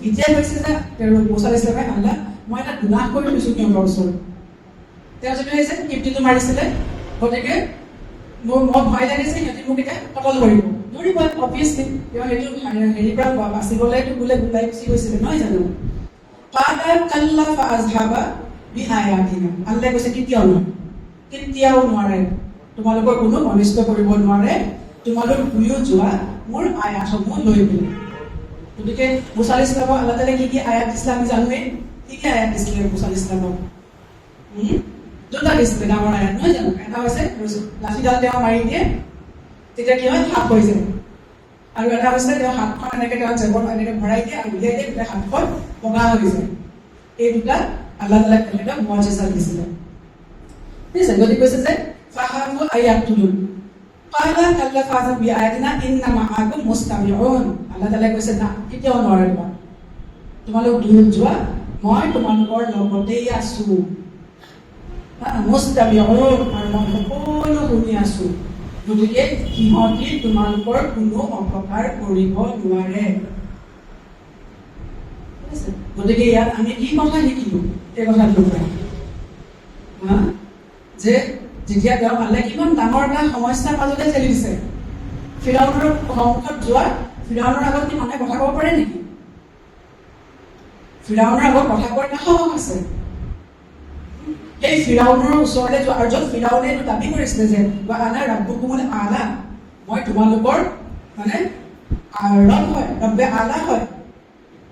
এতিয়া কৈছে যে মুছা ইছলামে আল্লাহ মই এটা গুনাহ কৰি থৈছোঁ সিহঁতৰ ওচৰত। তেওঁ যদি আহিছে কিপ্তিটো মাৰিছিলে গতিকে মোৰ ভয় লাগিছে সিহঁতে মোক এতিয়া কটল কৰিব ধৰিব অভিয়াছলি তেওঁ সেইটো হেৰিৰ পৰা বাচিবলৈতো বোলে গোটাই গুচি গৈছিলে নহয় জানো। ফাদা কাল্লা ফাআযহাবা বিআয়াতিনা। আল্লাহে কৈছে কেতিয়াও নোৱাৰে তোমালোকৰ কোনো অনিষ্ট কৰিব নোৱাৰে তোমালোক ঘূৰিও যোৱা মোৰ আয়াতসমূহ লৈ পেলাই। গতিকে মুছা ইছলামক আল্লাহ তাআলাই কি আয়াত দিছিলে আমি জানোৱেই। কি আয়াত দিছিলে মুছা ইছলামক? দুটা দিছিলে ডাঙৰ আয়াত নহয় জানো। এটা হৈছে লাঠিডাল তেওঁ মাৰি দিয়ে তেতিয়া কি হয় সাপ হৈ যায়, আৰু এটা হৈছে তেওঁ হাতখন এনেকৈ তেওঁ জেবত এনেকৈ ভৰাই দিয়ে আৰু উলিয়াই দিয়ে গোটেই হাতখন বগা হৈ যায়। এই দুটা আল্লাহ তাআলাই তেখেতক মুআজিজা দিছিলে। ঠিক আছে, গতিকে কৈছে যে ফাহাবু আয়াতুল কালা কাল্লা ফাযা বিআয়াতিনা ইন্না মাআকুম মুস্তামিউন। আল্লাহ তাআলাই কৈছে না কেতিয়াও নোৱাৰে তোমালোক দূৰ যোৱা মই তোমালোকৰ লগতেই আছো। মুস্তামিউন আৰু মই সকলো শুনি আছো। গতিকে সিহঁতি তোমালোকৰ কোনো অপকাৰ কৰিব নোৱাৰে। গতিকে ইয়াত আমি কি কথা শিকিলো এই কথাটোৰ পৰা যে যেতিয়া তেওঁ আল্লাহে কিমান ডাঙৰ এটা সমস্যাৰ মাজতে ঠেলি দিছে। ফিৰাউনৰ সন্মুখত যোৱা ফিৰাউনৰ আগত কি মানুহে কথা ক'ব পাৰে নেকি? ফিৰাউনৰ আগত কথা কোৱাৰ এটা সাহস আছে। সেই ফিৰাউনৰ ওচৰলৈ যোৱা আৰু য'ত ফিৰাউনে এইটো দাবী কৰিছিলে যে আনা ৰাব্বুকুমুল আলা, মই তোমালোকৰ মানে ৰব হয়, ৰব্বে আলা হয়।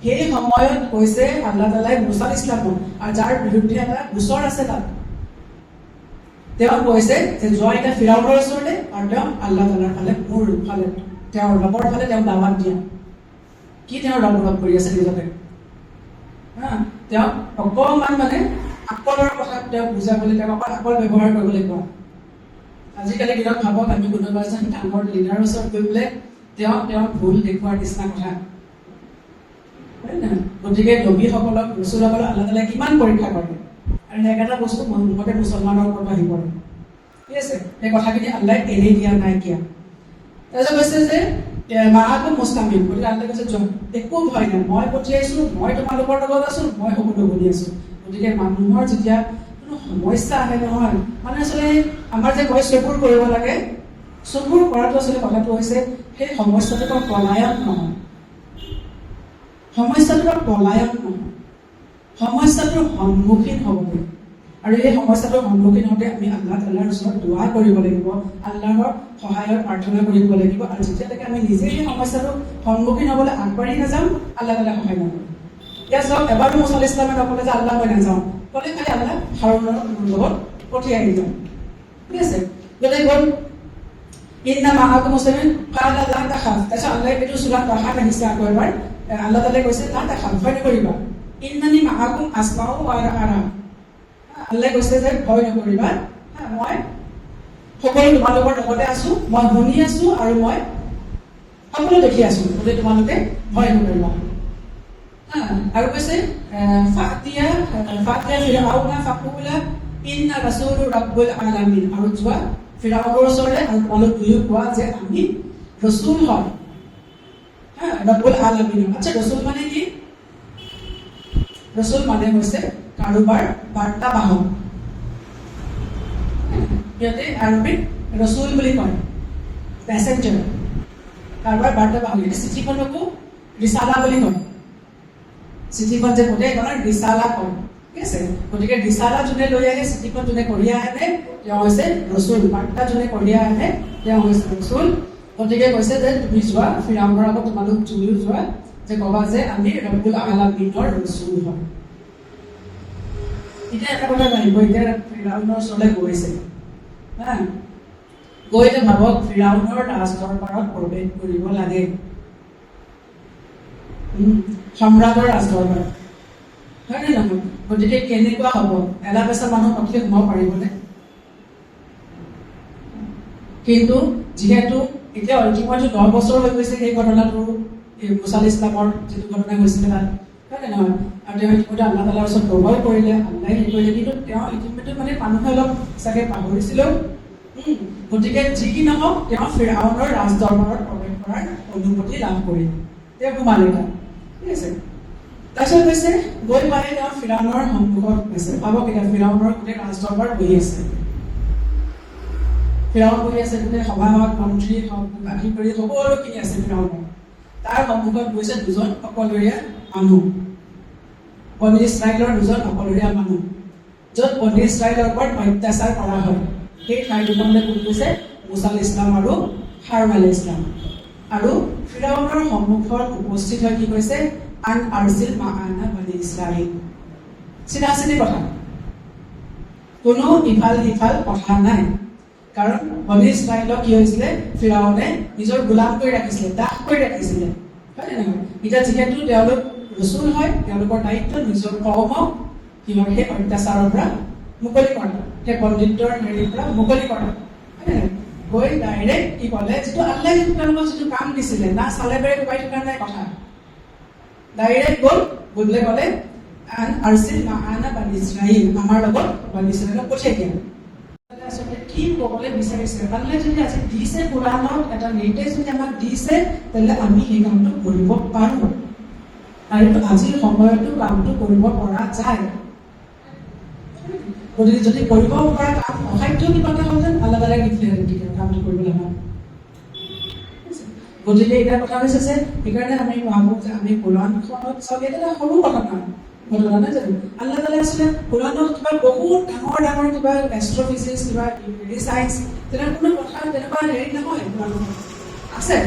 সেই সময়ত কৈছে আল্লাহ তাআলাই মুছা ইছলামক আৰু যাৰ বিৰুদ্ধে এটা গোচৰ আছে তাত তেওঁ কৈছে যে যোৱা এতিয়া ফিৰাউনৰ ওচৰলৈ আৰু তেওঁ আল্লাহ তাআলাৰ ফালে মোৰ ফালে তেওঁৰ ৰবৰ ফালে তেওঁ দাৱাত দিয়া। কি তেওঁ ৰব কৰি আছে নিজকে তেওঁ অকণমান মানে আকলৰ কথা তেওঁ বুজাবলৈ তেওঁ অকল আকল ব্যৱহাৰ কৰিবলৈ কোৱা। আজিকালি দিনত ভাবক আমি কোনোবা এজন ডাঙৰ লিডাৰৰ ওচৰত গৈ পেলাই তেওঁ ভুল দেখুওৱাৰ নিচিনা কথা। গতিকে নবীসকলক ৰচুলসকলক আল্লাহ তাআলাই কিমান পৰীক্ষা কৰে আৰু সেইকেইটা বস্তু মুঠতে মুছলমানৰ ওপৰত আহি পৰে। ঠিক আছে, সেই কথাখিনি আল্লাহে এৰি দিয়া নাইকিয়া। তাৰপিছত কৈছে যে মাআকুম মুস্তামিউন। গতিকে আল্লাহে কৈছে একো ভয় নাই, মই পঠিয়াইছো, মই তোমালোকৰ লগত আছো, মই সকলো শুনি আছো। গতিকে মানুহৰ যেতিয়া কোনো সমস্যা আহে নহয় মানে আচলতে আমাৰ যে কয় চকুৰ কৰিব লাগে, চকুৰ কৰাটো আচলতে কথাটো হৈছে সেই সমস্যাটোৰ পৰা পলায়ন নহয়, সমস্যাটোৰ সন্মুখীন হ'ব লাগে। আৰু এই সমস্যাটোৰ সন্মুখীন হওঁতে আমি আল্লাহ তাআলাৰ ওচৰত দুআ কৰিব লাগিব, আল্লাহৰ সহায়ত প্ৰাৰ্থনা কৰিব লাগিব। আৰু যেতিয়ালৈকে আমি নিজে সেই সমস্যাটোৰ সন্মুখীন হ'বলৈ আগবাঢ়ি নাযাওঁ আল্লাহ তাআলাই সহায় নকৰে। এতিয়া চাওক এবাৰো মুছা ইছলামে নক'লে যে আল্লাহ মই নাযাওঁ, ক'লে খালি আল্লাহ হাৰুনৰ লগত পঠিয়াই যাওঁ। ঠিক আছে, গতিকে গ'ল ইন্না মাআকুম মুস্তামিউন কালা লা তাখাফ। তাৰপিছত আল্লাহে এইটো চূৰাত তাহাত আহিছে আকৌ এবাৰ আল্লাহ তাআলাই কৈছে লা তাখাফ, ভয় নকৰিবা, ইন্নানি মাআকুম আসমাউ ওয়া আৰা। আল্লাহে কৈছে যে ভয় নকৰিবা, মই সকলো তোমালোকৰ লগতে আছো, মই শুনি আছো আৰু মই সকলো দেখি আছো, গতিকে তোমালোকে ভয় নকৰিবা। আৰু কৈছে ফাতিয়া ফিৰআউনা ফাকুলা ইন্না ৰাসূলু ৰাব্বুল আলামিন, আৰু যোৱা ফিৰআউনৰ ওচৰলৈ আৰু তোমালোক দুয়ো কোৱা যে আমি ৰসুল হয় ৰব্বুল আলামিন। আচ্ছা, ৰসুল মানে কি? ৰসুল মানে হৈছে কাৰোবাৰ বাৰ্তাবাহক। ইয়াতে আৰবিত ৰসুল বুলি কয়, পেছেঞ্জাৰ, কাৰোবাৰ বাৰ্তাবাহক। চিঠিখনকো ৰিচালা বুলি কয়, চিঠিখন যে পঠে এইখনৰ ৰিচালা কয়, ঠিক আছে। গতিকে ৰিচালা যোনে লৈ আহে, চিঠিখন যোনে কঢ়িয়াই আনে তেওঁ হৈছে ৰসুল, বাৰ্তা যোনে কঢ়িয়াই আনে তেওঁ হৈছে ৰসুল। গতিকে কৈছে যে তুমি যোৱা ফিৰআউনৰ আগত তোমালোক দুয়ো যোৱা, যে কবা যে আমি ৰব্বুল আলামিনৰ ৰসুল হয়। এতিয়া এটা কথা ভাবিব, এতিয়া ফিৰআউনৰ ওচৰলৈ গৈছে, গৈ এতিয়া ভাবক ফিৰআউনৰ ৰাজদৰবাৰত প্ৰৱেশ কৰিব লাগে, সম্ৰাটৰ ৰাজদৰবাৰত, হয় নে নহয়? গতিকে কেনেকুৱা হ'ব? এলা পেচা মানুহ পটকে সোমাব পাৰিবনে? কিন্তু যিহেতু এতিয়া ইতিমধ্যে 10 বছৰ হৈ গৈছে সেই ঘটনাটো, এই মুছা ইছলামৰ যিটো ঘটনা হৈছিলে তাত, হয় নে নহয়? আৰু তেওঁ ইতিমধ্যে আল্লাহ তাআলাৰ ওচৰত তওবা কৰিলে, আল্লাহে হেৰি কৰিলে, কিন্তু তেওঁ ইতিমধ্যে মানে মানুহে অলপ চাগে পাহৰিছিলেও। গতিকে যি কি নহওক তেওঁ ফিৰআউনৰ ৰাজদৰবাৰত প্ৰৱেশ কৰাৰ অনুমতি লাভ কৰিলে, তেওঁ সোমালে তাত, ঠিক আছে। তাৰপিছত কৈছে গৈ পাই তেওঁ ফিৰআউনৰ সন্মুখত গৈছে, পাব কেতিয়া ফিৰআউনৰ গোটেই ৰাজদৰবাৰ বহি আছে, ফিৰআউন বহি আছে, গোটেই সভা হওক মন্ত্ৰী হওক আদি কৰি সকলোখিনি আছে ফিৰআউনৰ। তাৰ সন্মুখত গৈছে দুজন অকলশৰীয়া মানুহ, বনী ইছৰাইলৰ দুজন অকলশৰীয়া মানুহ, য'ত বনী ইছৰাইলৰ ওপৰত অত্যাচাৰ কৰা হয়। সেই ঠাই দুখনলৈ কোন গৈছে? মুছা ইছলাম আৰু হাৰুন আলাইহিছ ইছলাম। আৰু ফিৰআউনৰ সন্মুখত উপস্থিত হৈ কি কৈছে? আন আৰচিল মাআনা বনী ইছৰাইল। চিধা চিধি কথা, কোনো ইফাল সিফাল কথা নাই। কাৰণ বনী ইছৰাইলক কি হৈছিলে? ফিৰআউনে নিজৰ গোলাম কৰি ৰাখিছিলে, দাস কৰি ৰাখিছিলে, হয় নে নহয়? এতিয়া যিহেতু তেওঁলোক ৰসুল হয়, তেওঁলোকৰ দায়িত্ব নিজৰ কওমক কি হয় সেই অত্যাচাৰৰ পৰা মুকলি কৰা, সেই পণ্ডিতৰ হেৰিৰ পৰা মুকলি কৰা, হয় নে? গৈ ডাইৰেক্ট কি ক'লে, যিটো আল্লাহে তেওঁলোকক যিটো কাম দিছিলে, না চালে বেৰে কোবাই থকা নাই কথা, ডাইৰেক্ট গ'ল গৈ ক'লে আন আৰচিল মাআনা বনী ইছৰাইল, আমাৰ লগত বনী ইছৰাইলক পঠিয়াই দিয়া। আচলতে কি ক'বলৈ বিচাৰিছে? আল্লাহে যদি আজি দিছে কোৰাণত এটা নিৰ্দেশ যদি আমাক দিছে, তেন্তে আমি সেই কামটো কৰিব পাৰোঁ, আৰু আজিৰ সময়তো কামটো কৰিব পৰা যায়। গতিকে যদি কৰিব পৰা কাম অসাধ্য কিবা এটা হ'ল যেন আল্লাহ তাআলাই নিদিলে কামটো কৰিবলৈ হয়। গতিকে এতিয়া কথা হৈছে যে সেইকাৰণে আমি ভাবোঁ যে আমি কোৰাণখনত চাওক, এটা সৰু ঘটনা নহয় জানো? আল্লাহ তাআলাই আছিলে কোৰাণত কিবা বহুত ডাঙৰ ডাঙৰ কিবা এষ্ট্ৰফিজিক্স, কিবা চায়েন্স, তেনেকুৱা কোনো কথা তেনেকুৱা হেৰি নহয়। কোৰাণত আছে,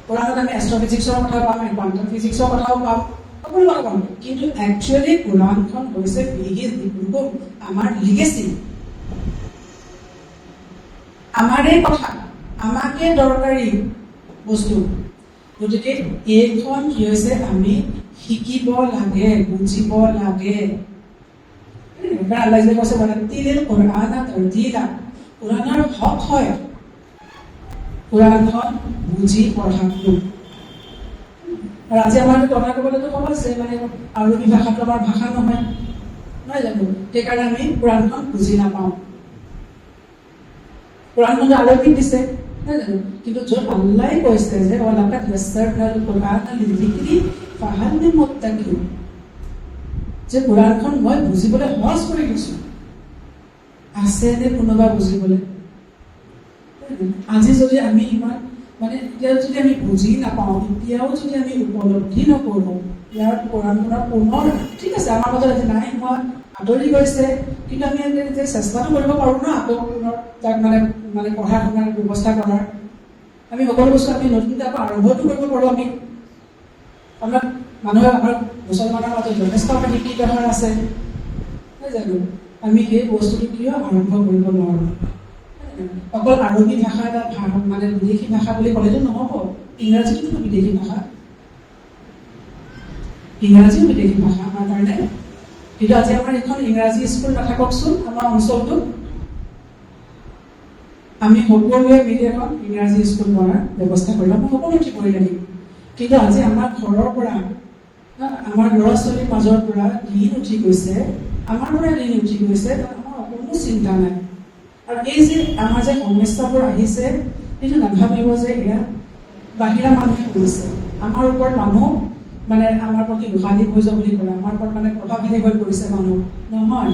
কোৰাণত আমি এষ্ট্ৰফিজিক্সৰ কথা পাম, কোৱাণ্টাম ফিজিক্সৰ কথাও পাম, সকলো কথা পাম। কিন্তু একচুৱেলি কোৰাণখন হৈছে আমাৰ লিগেচি, আমাৰে কথা, আমাকে দৰকাৰী বস্তু। গতিকে এইখন কি হৈছে আমি শিকিব লাগে, বুজিব লাগে। আল্লাহ যে কৈছে কোৰাণৰ হক হয় কোৰাণখন বুজি পঢ়াটো। আৰু আজি আমাৰ কথা ক'বলৈতো ক'ব আছে মানে আৰবী ভাষাটো আমাৰ ভাষা নহয়, নহয় জানো? সেইকাৰণে আমি কোৰাণখন বুজি নাপাওঁ। কোৰাণখনটো আৰবীত দিছে, নহয় জানো? কিন্তু য'ত আল্লাহে কৈছে যে ওয়ালাকাদ ইয়াসসাৰনাল কুৰআনা লিযিকৰি ফাহাল মিন মুত্তাকিন, যে কোৰাণখন মই বুজিবলৈ সহজ কৰি দিছোঁ, আছেনে কোনোবা বুজিবলৈ? আজি যদি আমি ইমান মানে এতিয়া যদি আমি বুজি নাপাওঁ, এতিয়াও যদি আমি উপলব্ধি নকৰোঁ ইয়াৰ কোৰাণখনৰ পুনৰ, ঠিক আছে আমাৰ মাজত আজি নাই হোৱা, আঁতৰি গৈছে, কিন্তু আমি যে চেষ্টাটো কৰিব পাৰোঁ ন আকৌ পুনৰ তাক মানে মানে পঢ়া শুনাৰ ব্যৱস্থা কৰাৰ। আমি সকলো বস্তু আমি নতুনকৈ আকৌ আৰম্ভটো কৰিব পাৰোঁ। আমি আমাৰ মানুহে আমাৰ মুছলমানৰ মাজত যথেষ্ট আমাৰ শিক্ষিত আছে, নহয় জানো? আমি সেই বস্তুটো কিয় আৰম্ভ কৰিব নোৱাৰোঁ? অকল আৰবী ভাষা এটা মানে বিদেশী ভাষা বুলি ক'লেতো নহ'ব, ইংৰাজীটোতো বিদেশী ভাষা, ইংৰাজীও বিদেশী ভাষা আমাৰ কাৰণে। কিন্তু আজি আমাৰ এখন ইংৰাজী স্কুল নাথাককচোন আমাৰ অঞ্চলটোত, আমি সকলোৱে মিলি এখন ইংৰাজী স্কুল কৰাৰ ব্যৱস্থা কৰিলোঁ। আমি সকলো ঠিক কৰি লাগিম। কিন্তু আজি আমাৰ ঘৰৰ পৰা আমাৰ ল'ৰা ছোৱালীৰ মাজৰ পৰা দিন উঠি গৈছে, আমাৰ পৰা দিন উঠি গৈছে, আমাৰ কোনো চিন্তা নাই। আৰু এই যে আমাৰ যে সমস্যাবোৰ আহিছে, সেইটো নাভাবিব যে এয়া বাহিৰা মানুহে কৰিছে, আমাৰ ওপৰত মানুহ মানে আমাৰ প্ৰতি দুষাদী হৈ যাব বুলি ক'লে, আমাৰ ওপৰত মানে প্ৰভাৱশালী হৈ পৰিছে মানুহ। নহয়,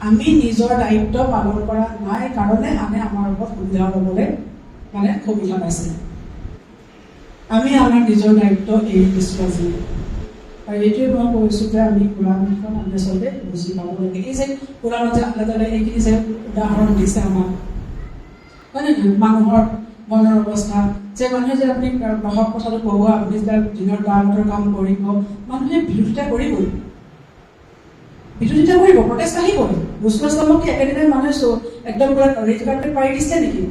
আমি নিজৰ দায়িত্ব পালন কৰা নাই কাৰণে আনে আমাৰ ওপৰত সুবিধা ল'বলৈ মানে সুবিধা পাইছে। আমি আমাৰ নিজৰ দায়িত্ব এৰি দিছোঁ আজি। আৰু এইটোৱে মই কৈছোঁ যে আমি কোৰাণখন আমি আচলতে বুজি পাব লাগে। এই যে কোৰাণত যে আল্লাহ তাআলাই এইখিনি যে উদাহৰণ দিছে আমাক, হয় নে নহয়? মানুহৰ মনৰ অৱস্থা যে মানুহে যে আপুনি বাহক কথাটো ক'ব, আপুনি যেতিয়া দিনৰ বাৰটাৰ কাম কৰিব, মানুহে বিৰোধিতা কৰিবই, বিৰোধিতা কৰিব, প্ৰটেষ্ট আহিবই। ৰসুলামক একেদিনাই মানুহে একদম পুৰা ৰেড কাৰ্পেট পাৰি দিছে নেকি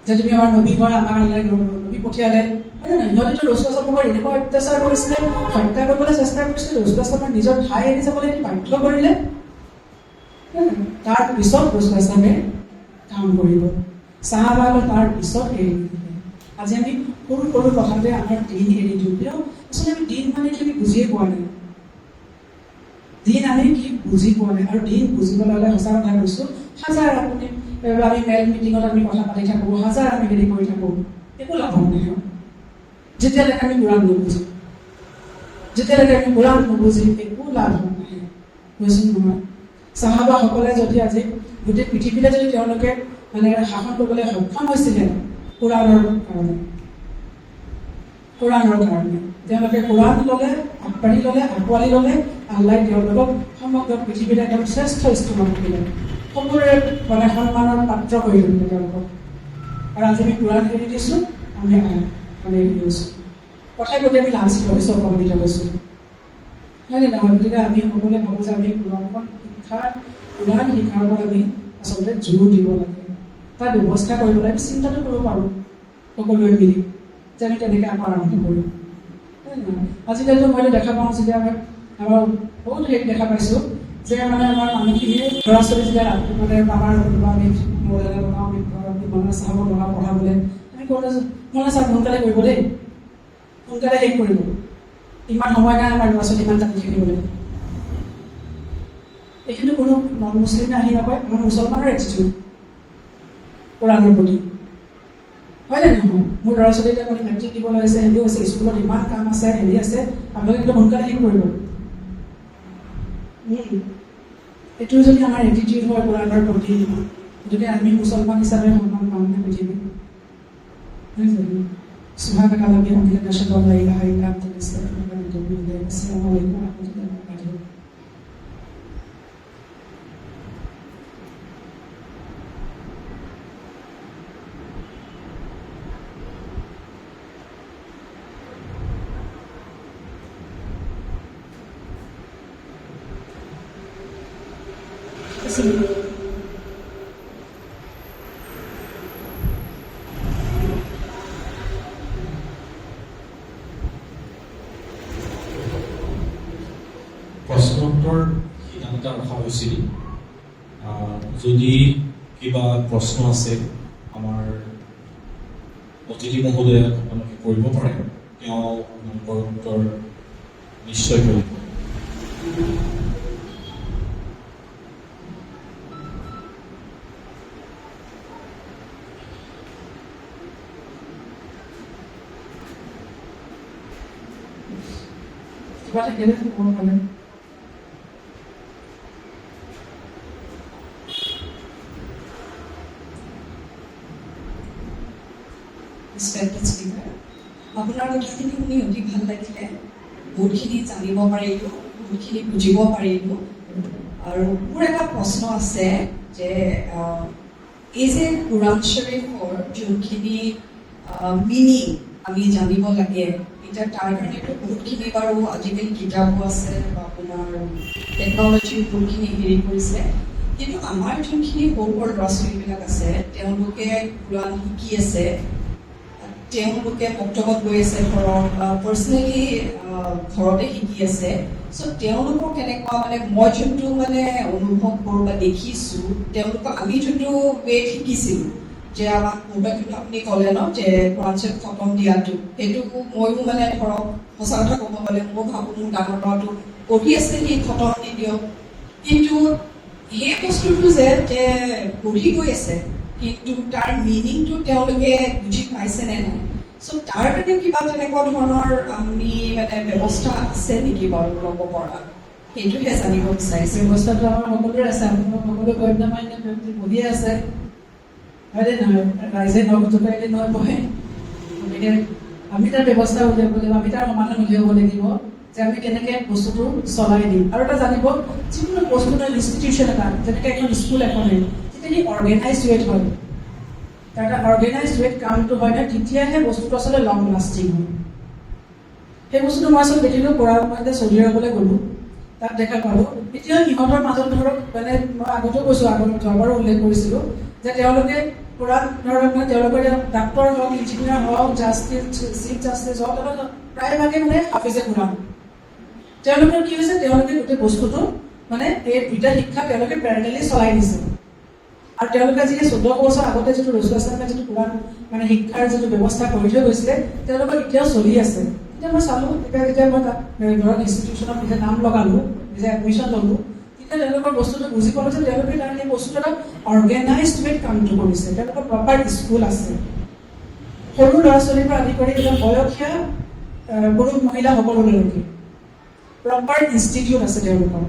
যে তুমি আমাৰ নবী হয়, আমাৰ নবী পঠিয়ালে, হয় নে নহয়? সিহঁতেতো ৰসুলামক এনেকুৱা অত্যাচাৰ কৰিছিলে, হত্যা কৰিবলৈ চেষ্টা কৰিছিলে, ৰসুলামক নিজৰ ঠাই এৰি যাবলৈ বাধ্য কৰিলে। তাৰ পিছত ৰসুলামে কাম কৰিব, চাহাবাগৰ তাৰ পিছত এৰি দিলে। আজি আমি সৰু সৰু কথাতে আমাৰ দিন এৰি দিওঁ, কিন্তু আচলতে আমি দিন মানে কি আমি বুজিয়ে পোৱা নাই। দিন আমি কি বুজি পোৱা নাই। আৰু দিন বুজিবলৈ হ'লে সঁচা কথা কৈছোঁ, হাজাৰ আপুনি আমি মেল মিটিঙত আমি কথা পাতি থাকোঁ, হাজাৰ আমি হেৰি কৰি থাকোঁ, একো লাভ নহয়। যেতিয়ালৈকে আমি কোৰাণ নুবুজিম, যেতিয়ালৈকে আমি কোৰাণ নুবুজিম, একো লাভ নহয়। বুজিছোঁ নহয়? চাহাবাসকলে যদি আজি গোটেই পৃথিৱীতে যদি তেওঁলোকে মানে শাসন কৰিবলৈ সক্ষম হৈছিলে কোৰাণৰ কাৰণে, তেওঁলোকে কোৰাণ ল'লে, আগবাঢ়ি ল'লে, আঁকোৱালি ল'লে, আল্লাই তেওঁলোকক সমগ্ৰ পৃথিৱীত একদম শ্ৰেষ্ঠ স্থানত দিলে, সকলোৰে মানে সন্মানৰ পাত্ৰ কৰি দিলে তেওঁলোকক। আৰু আজি আমি কোৰাণ এৰি দিছোঁ, আমি মানে এৰি দিছোঁ, কথাই প্ৰতি আমি লাঞ্চিত হৈছোঁ, অপমানিত হৈছোঁ, হয় নে নহয়? গতিকে আমি সকলোৱে ভাবোঁ যে আমি কোৰাণ শিক্ষাৰ ওপৰত আমি আচলতে জোৰ দিব লাগে, তাৰ ব্যৱস্থা কৰিবলৈ আমি চিন্তাটো কৰিব পাৰোঁ সকলোৱে মিলি, যে আমি তেনেকৈ আকৌ আৰম্ভ কৰোঁ। আজিকালিতো মইতো দেখা পাওঁ, যেতিয়া আমাৰ বহুত হেৰি দেখা পাইছোঁ যে মানে আমাৰ মানুহখিনিয়ে ল'ৰা ছোৱালী যেতিয়া মানে আমাৰ আমি মৌলানা বনাওঁ, আমি মৌলানা চাহাবক বনাওঁ পঢ়াবলৈ, আমি ক'লে মৌলানা চাহাব সোনকালে কৰিব দেই, সোনকালে শেষ কৰিব, ইমান সময় নাই আমাৰ ল'ৰা ছোৱালী ইমান তাত থাকিবলৈ। এইখিনি কোনো নন মুছলিমে আহি নকয়, আমাৰ মুছলমানৰ এটিটিউড কোৰাণৰ প্ৰতি, হয় নে নহয়? মোৰ ল'ৰা ছোৱালী এতিয়া মানে মেট্ৰিক দিব লাগিছে, হেৰি হৈছে, স্কুলত ইমান কাম আছে, হেৰি আছে, আপোনালোকে একদম সোনকালে শেষ কৰিব। এইটো যদি আমাৰ এটিটিউড হয় কোৰাণৰ প্ৰতি, গতিকে আমি মুছলমান হিচাপে সন্মান পাম নে পৃথিৱীত? সুবহানাকা লা বিহামদিকা আশহাদু আল্লা ইলাহা ইল্লা আনতা আস্তাগফিৰুকা ওয়া আতুবু ইলাইক। আসসালামু আলাইকুম ওয়া ৰাহমাতুল্লাহি ওয়া বাৰাকাতুহু। প্ৰশ্নোত্তৰ সিদ্ধান্ত ৰখা হৈছিল। যদি কিবা প্ৰশ্ন আছে আমাৰ অতিথি মহোদয়ে আপোনালোকে কৰিব পাৰে, তেওঁ আপোনালোকৰ উত্তৰ নিশ্চয় কৰিব। কিবা থাকিলে ক'ব পাৰে। আপোনাৰ কথাখিনি শুনি অতি ভাল লাগিলে, বহুতখিনি জানিব পাৰিলোঁ, বহুতখিনি বুজিব পাৰিলোঁ। আৰু মোৰ এটা প্ৰশ্ন আছে যে এই যে কোৰাণ শ্বৰীফৰ যোনখিনি মিনিং আমি জানিব লাগে, এতিয়া তাৰ কাৰণেতো বহুতখিনি বাৰু আজিকালি কিতাপো আছে বা আপোনাৰ টেকন'লজিও বহুতখিনি হেৰি কৰিছে, কিন্তু আমাৰ যোনখিনি সৰু সৰু ল'ৰা ছোৱালীবিলাক আছে, তেওঁলোকে কোৰাণ শিকি আছে, তেওঁলোকে মক্তবত গৈ আছে, ঘৰত পাৰ্চনেলি ঘৰতে শিকি আছে, চ' তেওঁলোকক কেনেকুৱা মানে মই যোনটো মানে অনুভৱ কৰোঁ বা দেখিছোঁ, তেওঁলোকক আমি যোনটো ৱেত শিকিছিলোঁ যে আমাক মোবাইল যোনটো আপুনি ক'লে ন যে কোৰাণ খতম দিয়াটো, সেইটো ময়ো মানে ধৰক সঁচা কথা ক'ব গ'লে মই ভাবোঁ মোৰ ডাঙৰ ল'ৰাটো পঢ়ি আছে সি খতম দি দিয়ক, কিন্তু সেই বস্তুটো যে পঢ়ি গৈ আছে কিন্তু তাৰ মিনিংটো তেওঁলোকে বুজি পাইছে নে নাই। চ' তাৰ কাৰণে কিবা তেনেকুৱা ধৰণৰ আমি মানে ব্যৱস্থা আছে নেকি বাৰু ল'ব পৰা, সেইটোহে জানিব বিচাৰিছোঁ। ব্যৱস্থাটো আমাৰ সকলোৰে আছে, আপোনালোক সকলো গণ্যমান্য ব্যক্তি বহিয়ে আছে, হয়নে নহয়? ৰাইজে নজোকাৰিলে নহয় বহে। গতিকে আমি তাৰ ব্যৱস্থা উলিয়াব লাগিব, আমি তাৰ সমাধান উলিয়াব লাগিব যে আমি কেনেকৈ বস্তুটো চলাই দিম। আৰু এটা জানিব, যিকোনো বস্তু ইনষ্টিটিউশ্যন এটা, যেনেকৈ এখন স্কুল এখনে যেতিয়া সি অৰ্গেনাইজ ৱেত হয়, তাৰ এটা অৰ্গেনাইজ ৱেত কামটো হয় নহয়, তেতিয়াহে বস্তুটো আচলতে লং লাষ্টিং হয়। সেই বস্তুটো মই আচলতে দেখিলোঁ মই এতিয়া চৌদি আৰৱলৈ গ'লোঁ, তাত দেখা পালোঁ এতিয়া সিহঁতৰ মাজত ধৰক মানে মই আগতেও কৈছোঁ, যোৱাবাৰো উল্লেখ কৰিছিলোঁ যে তেওঁলোকে পুৰা ধৰক মানে তেওঁলোকৰ ডাক্তৰ হওক, ইঞ্জিনিয়াৰ হওক, জাষ্টিছ, চিফ জাষ্টিছ হওক, তেওঁলোকে প্ৰায়ভাগে মানে হাফিজে কোৰাণ। তেওঁলোকৰ কি হৈছে, তেওঁলোকে গোটেই বস্তুটো মানে এই দুইটা শিক্ষা তেওঁলোকে পেৰেলেলি চলাই দিছে। আৰু তেওঁলোকে আজি 14 বছৰ আগতে যিটো ৰচুল ইছলামে যিটো কোৰাণ মানে শিক্ষাৰ যিটো ব্যৱস্থা কৰি থৈ গৈছিলে, তেওঁলোকৰ এতিয়াও চলি আছে। তেতিয়া মই চালোঁ, যেতিয়া মই তাত ধৰক ইনষ্টিটিউশ্যনত নিজে নাম লগালোঁ, নিজে এডমিশ্যন ল'লোঁ, তেতিয়া তেওঁলোকৰ বস্তুটো বুজি পালোঁ যে তেওঁলোকে তাৰ সেই বস্তুটো এটা অৰ্গেনাইজড ৱেত কামটো কৰিছে। তেওঁলোকৰ প্ৰপাৰ স্কুল আছে, সৰু ল'ৰা ছোৱালীৰ পৰা আদি কৰি একদম বয়সীয়া পুৰুষ মহিলা সকলোলৈকে প্ৰপাৰ ইনষ্টিটিউট আছে তেওঁলোকৰ।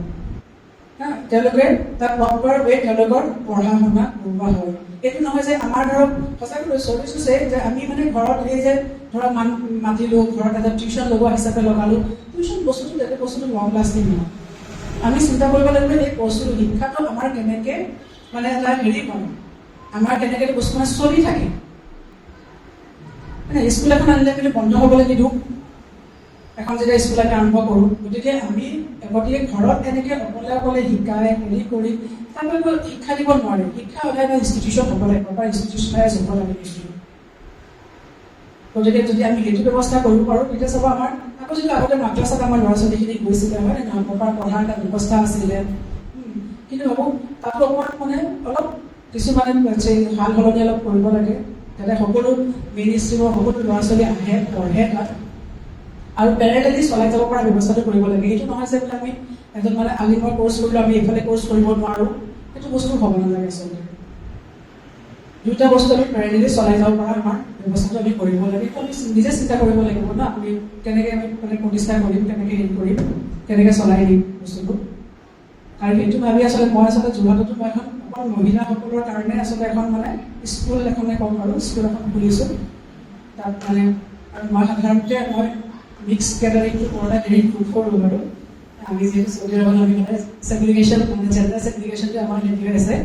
তেওঁলোকে তাত প্ৰপাৰ ৱে তেওঁলোকৰ পঢ়া শুনা কৰোৱা হয়। এইটো নহয় যে আমাৰ ধৰক সঁচাকৈ চলিছোঁ যে আমি মানে ঘৰত এই যে ধৰক মাতিলোঁ, ঘৰত এটা টিউশ্যন লগোৱা হিচাপে লগালোঁ, টিউশ্যন বস্তুটো বেলেগ বস্তুটো লং লাষ্টিং নহয়। আমি চিন্তা কৰিব লাগিব এই বস্তুটো শিক্ষাটো আমাৰ কেনেকৈ মানে এটা হেৰি হয়, আমাৰ কেনেকৈ বস্তু মানে চলি থাকে। মানে স্কুল এখন আনিলে কিন্তু বন্ধ হ'বলৈ নিদিওঁ, এখন যেতিয়া স্কুল আমি আৰম্ভ কৰোঁ। গতিকে আমি গতিকে ঘৰত এনেকৈ অকলে শিকাই হেৰি কৰি তাৰপৰা শিক্ষা দিব নোৱাৰে। শিক্ষা সদায় এটা ইনষ্টিটিউশ্যন হ'ব লাগিব, বা ইনষ্টিটিউচনেলাইজ হ'ব লাগে বস্তুটো। গতিকে যদি আমি সেইটো ব্যৱস্থা কৰিব পাৰোঁ, তেতিয়া চাব আমাৰ আকৌ যদি আগতে মাদ্ৰাছাত আমাৰ ল'ৰা ছোৱালীখিনি গৈছিলে হয় নে নহয়, প্ৰপাৰ পঢ়াৰ এটা ব্যৱস্থা আছিলে, কিন্তু ভাবোঁ তাতো অকণমান মানে অলপ কিছুমানে সাল সলনি অলপ কৰিব লাগে, যাতে সকলো মেইন ষ্ট্ৰীমৰ সকলো ল'ৰা ছোৱালী আহে পঢ়ে তাত, আৰু পেৰেলেলি চলাই যাব পৰা ব্যৱস্থাটো কৰিব লাগে। এইটো নহয় যে বোলে আমি এজন মানে আলিমৰ কোৰ্চ কৰিলোঁ, আমি এইফালে কোৰ্চ কৰিব নোৱাৰোঁ, সেইটো বস্তু হ'ব নালাগে। আচলতে দুটা বস্তু আমি পেৰেলেলি চলাই যাব পৰা আমাৰ ব্যৱস্থাটো আমি কৰিব লাগে। আমি নিজে চিন্তা কৰিব লাগিব ন, আমি কেনেকৈ আমি মানে প্ৰতিষ্ঠা কৰিম, কেনেকৈ হেৰি কৰিম, কেনেকৈ চলাই দিম বস্তুটো। আৰু সেইটো ভাবি আচলতে মই যোৰহাটতো মই এখন অকল মহিলাসকলৰ কাৰণে আচলতে এখন মানে স্কুল এখনে ক'ম আৰু স্কুল এখন খুলিছোঁ তাত মানে। আৰু মই সাধাৰণতে মই মিক্স গেডাৰিংটো কৰোঁতে হেৰি কৰোঁ বাৰু, আমি যিহেতু চৌদি আৰৱত আমি মানে ছেগ্ৰিগেশ্যন মানে জেণ্ডাৰ ছেগ্ৰিগেশ্যনটো আমাৰ হেৰি হৈ আছে।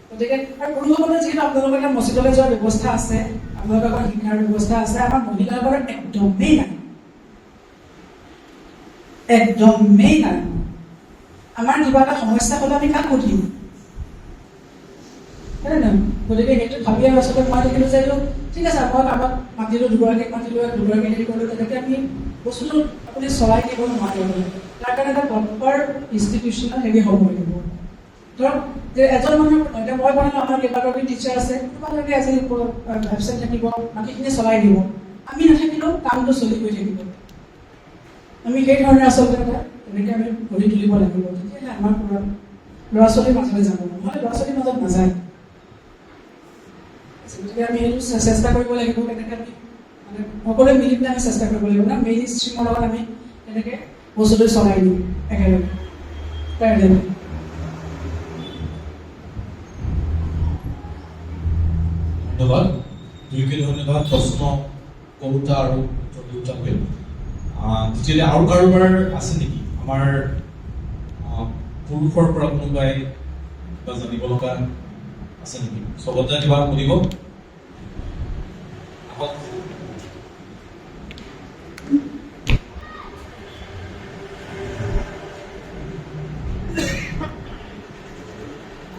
গতিকে পুৰুষসকলৰ যিহেতু আপোনালোকৰ এটা মছজিদলৈ যোৱাৰ ব্যৱস্থা আছে, আপোনালোকৰ শিক্ষাৰ ব্যৱস্থা আছে, আমাৰ মহিলাসকলৰ একদমেই নাই, একদমেই নাই। আমাৰ কিবা এটা সমস্যা হ'লে আমি কাক সুধিম, হয় নহয়? গতিকে সেইটো ভাবি আচলতে মই দেখিলোঁ যে এইটো ঠিক আছে, মই কাৰোবাক মাতিলোঁ, দুগৰাকীক মাতিলোঁ, দুগৰাকী হেৰি কৰিলোঁ, তেনেকৈ আমি বস্তুটো আপুনি চলাই দিব নোৱাৰিব। তাৰ কাৰণে এটা প্ৰপাৰ ইনষ্টিটিউশ্যনেল হেৰি হ'ব লাগিব। ধৰক যে এজন মানুহ এতিয়া মই বনালোঁ, আমাৰ কেইবাগৰাকী টিচাৰ আছে, কোনোবাগৰাকী আজি এবচেণ্ট থাকিব, বাকীখিনি চলাই দিব, আমি নাথাকিলেও কামটো চলি গৈ থাকিব। আমি সেই ধৰণে আচলতে এটা তেনেকৈ আমি গঢ়ি তুলিব লাগিব, তেতিয়াহে আমাৰ পৰা ল'ৰা ছোৱালীৰ মাজলৈ যাব, নহ'লে ল'ৰা ছোৱালীৰ মাজত নাযায়। গতিকে আমি সেইটো চেষ্টা কৰিব লাগিব, কেনেকৈ আমি মানে সকলোৱে মিলি পেলাই আমি চেষ্টা কৰিব লাগিব না, মেইন ষ্ট্ৰীমৰ লগত আমি তেনেকৈ বস্তুটো চলাই দিম একেলগে পেৰেলেলি। ধন্যবাদ, দুয়োকে ধন্যবাদ প্ৰশ্ন কৰোঁতা আৰু দুটা হ'ল। তেতিয়াহ'লে আৰু কাৰোবাৰ আছে নেকি আমাৰ পুৰুষৰ পৰা কোনোবাই কিবা জানিব লগা আছে নেকি? চবতে কিবা সুধিব আহক।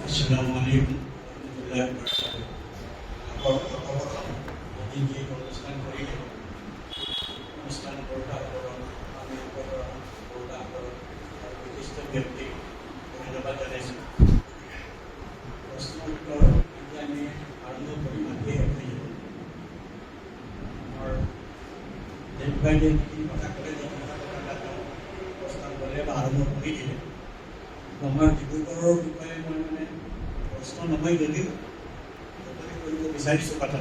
আসসালামু আলাইকুম। অনুষ্ঠান ব্যক্তিক ধন্যবাদ জনাইছোঁ। প্ৰশ্ন উত্তৰ এতিয়া আমি আৰম্ভ কৰি মাতিয়ে শেষ হৈ যাব। আমাৰ যেনেকুৱা যিখিনি কথা ক'লে প্ৰস্তাৱ ক'লে বা আৰম্ভ কৰি দিলে, আমাৰ ডিব্ৰুগড়ৰ বিষয়ে মই মানে প্ৰশ্ন নহয় যদিও কৰিব বিচাৰিছোঁ কথা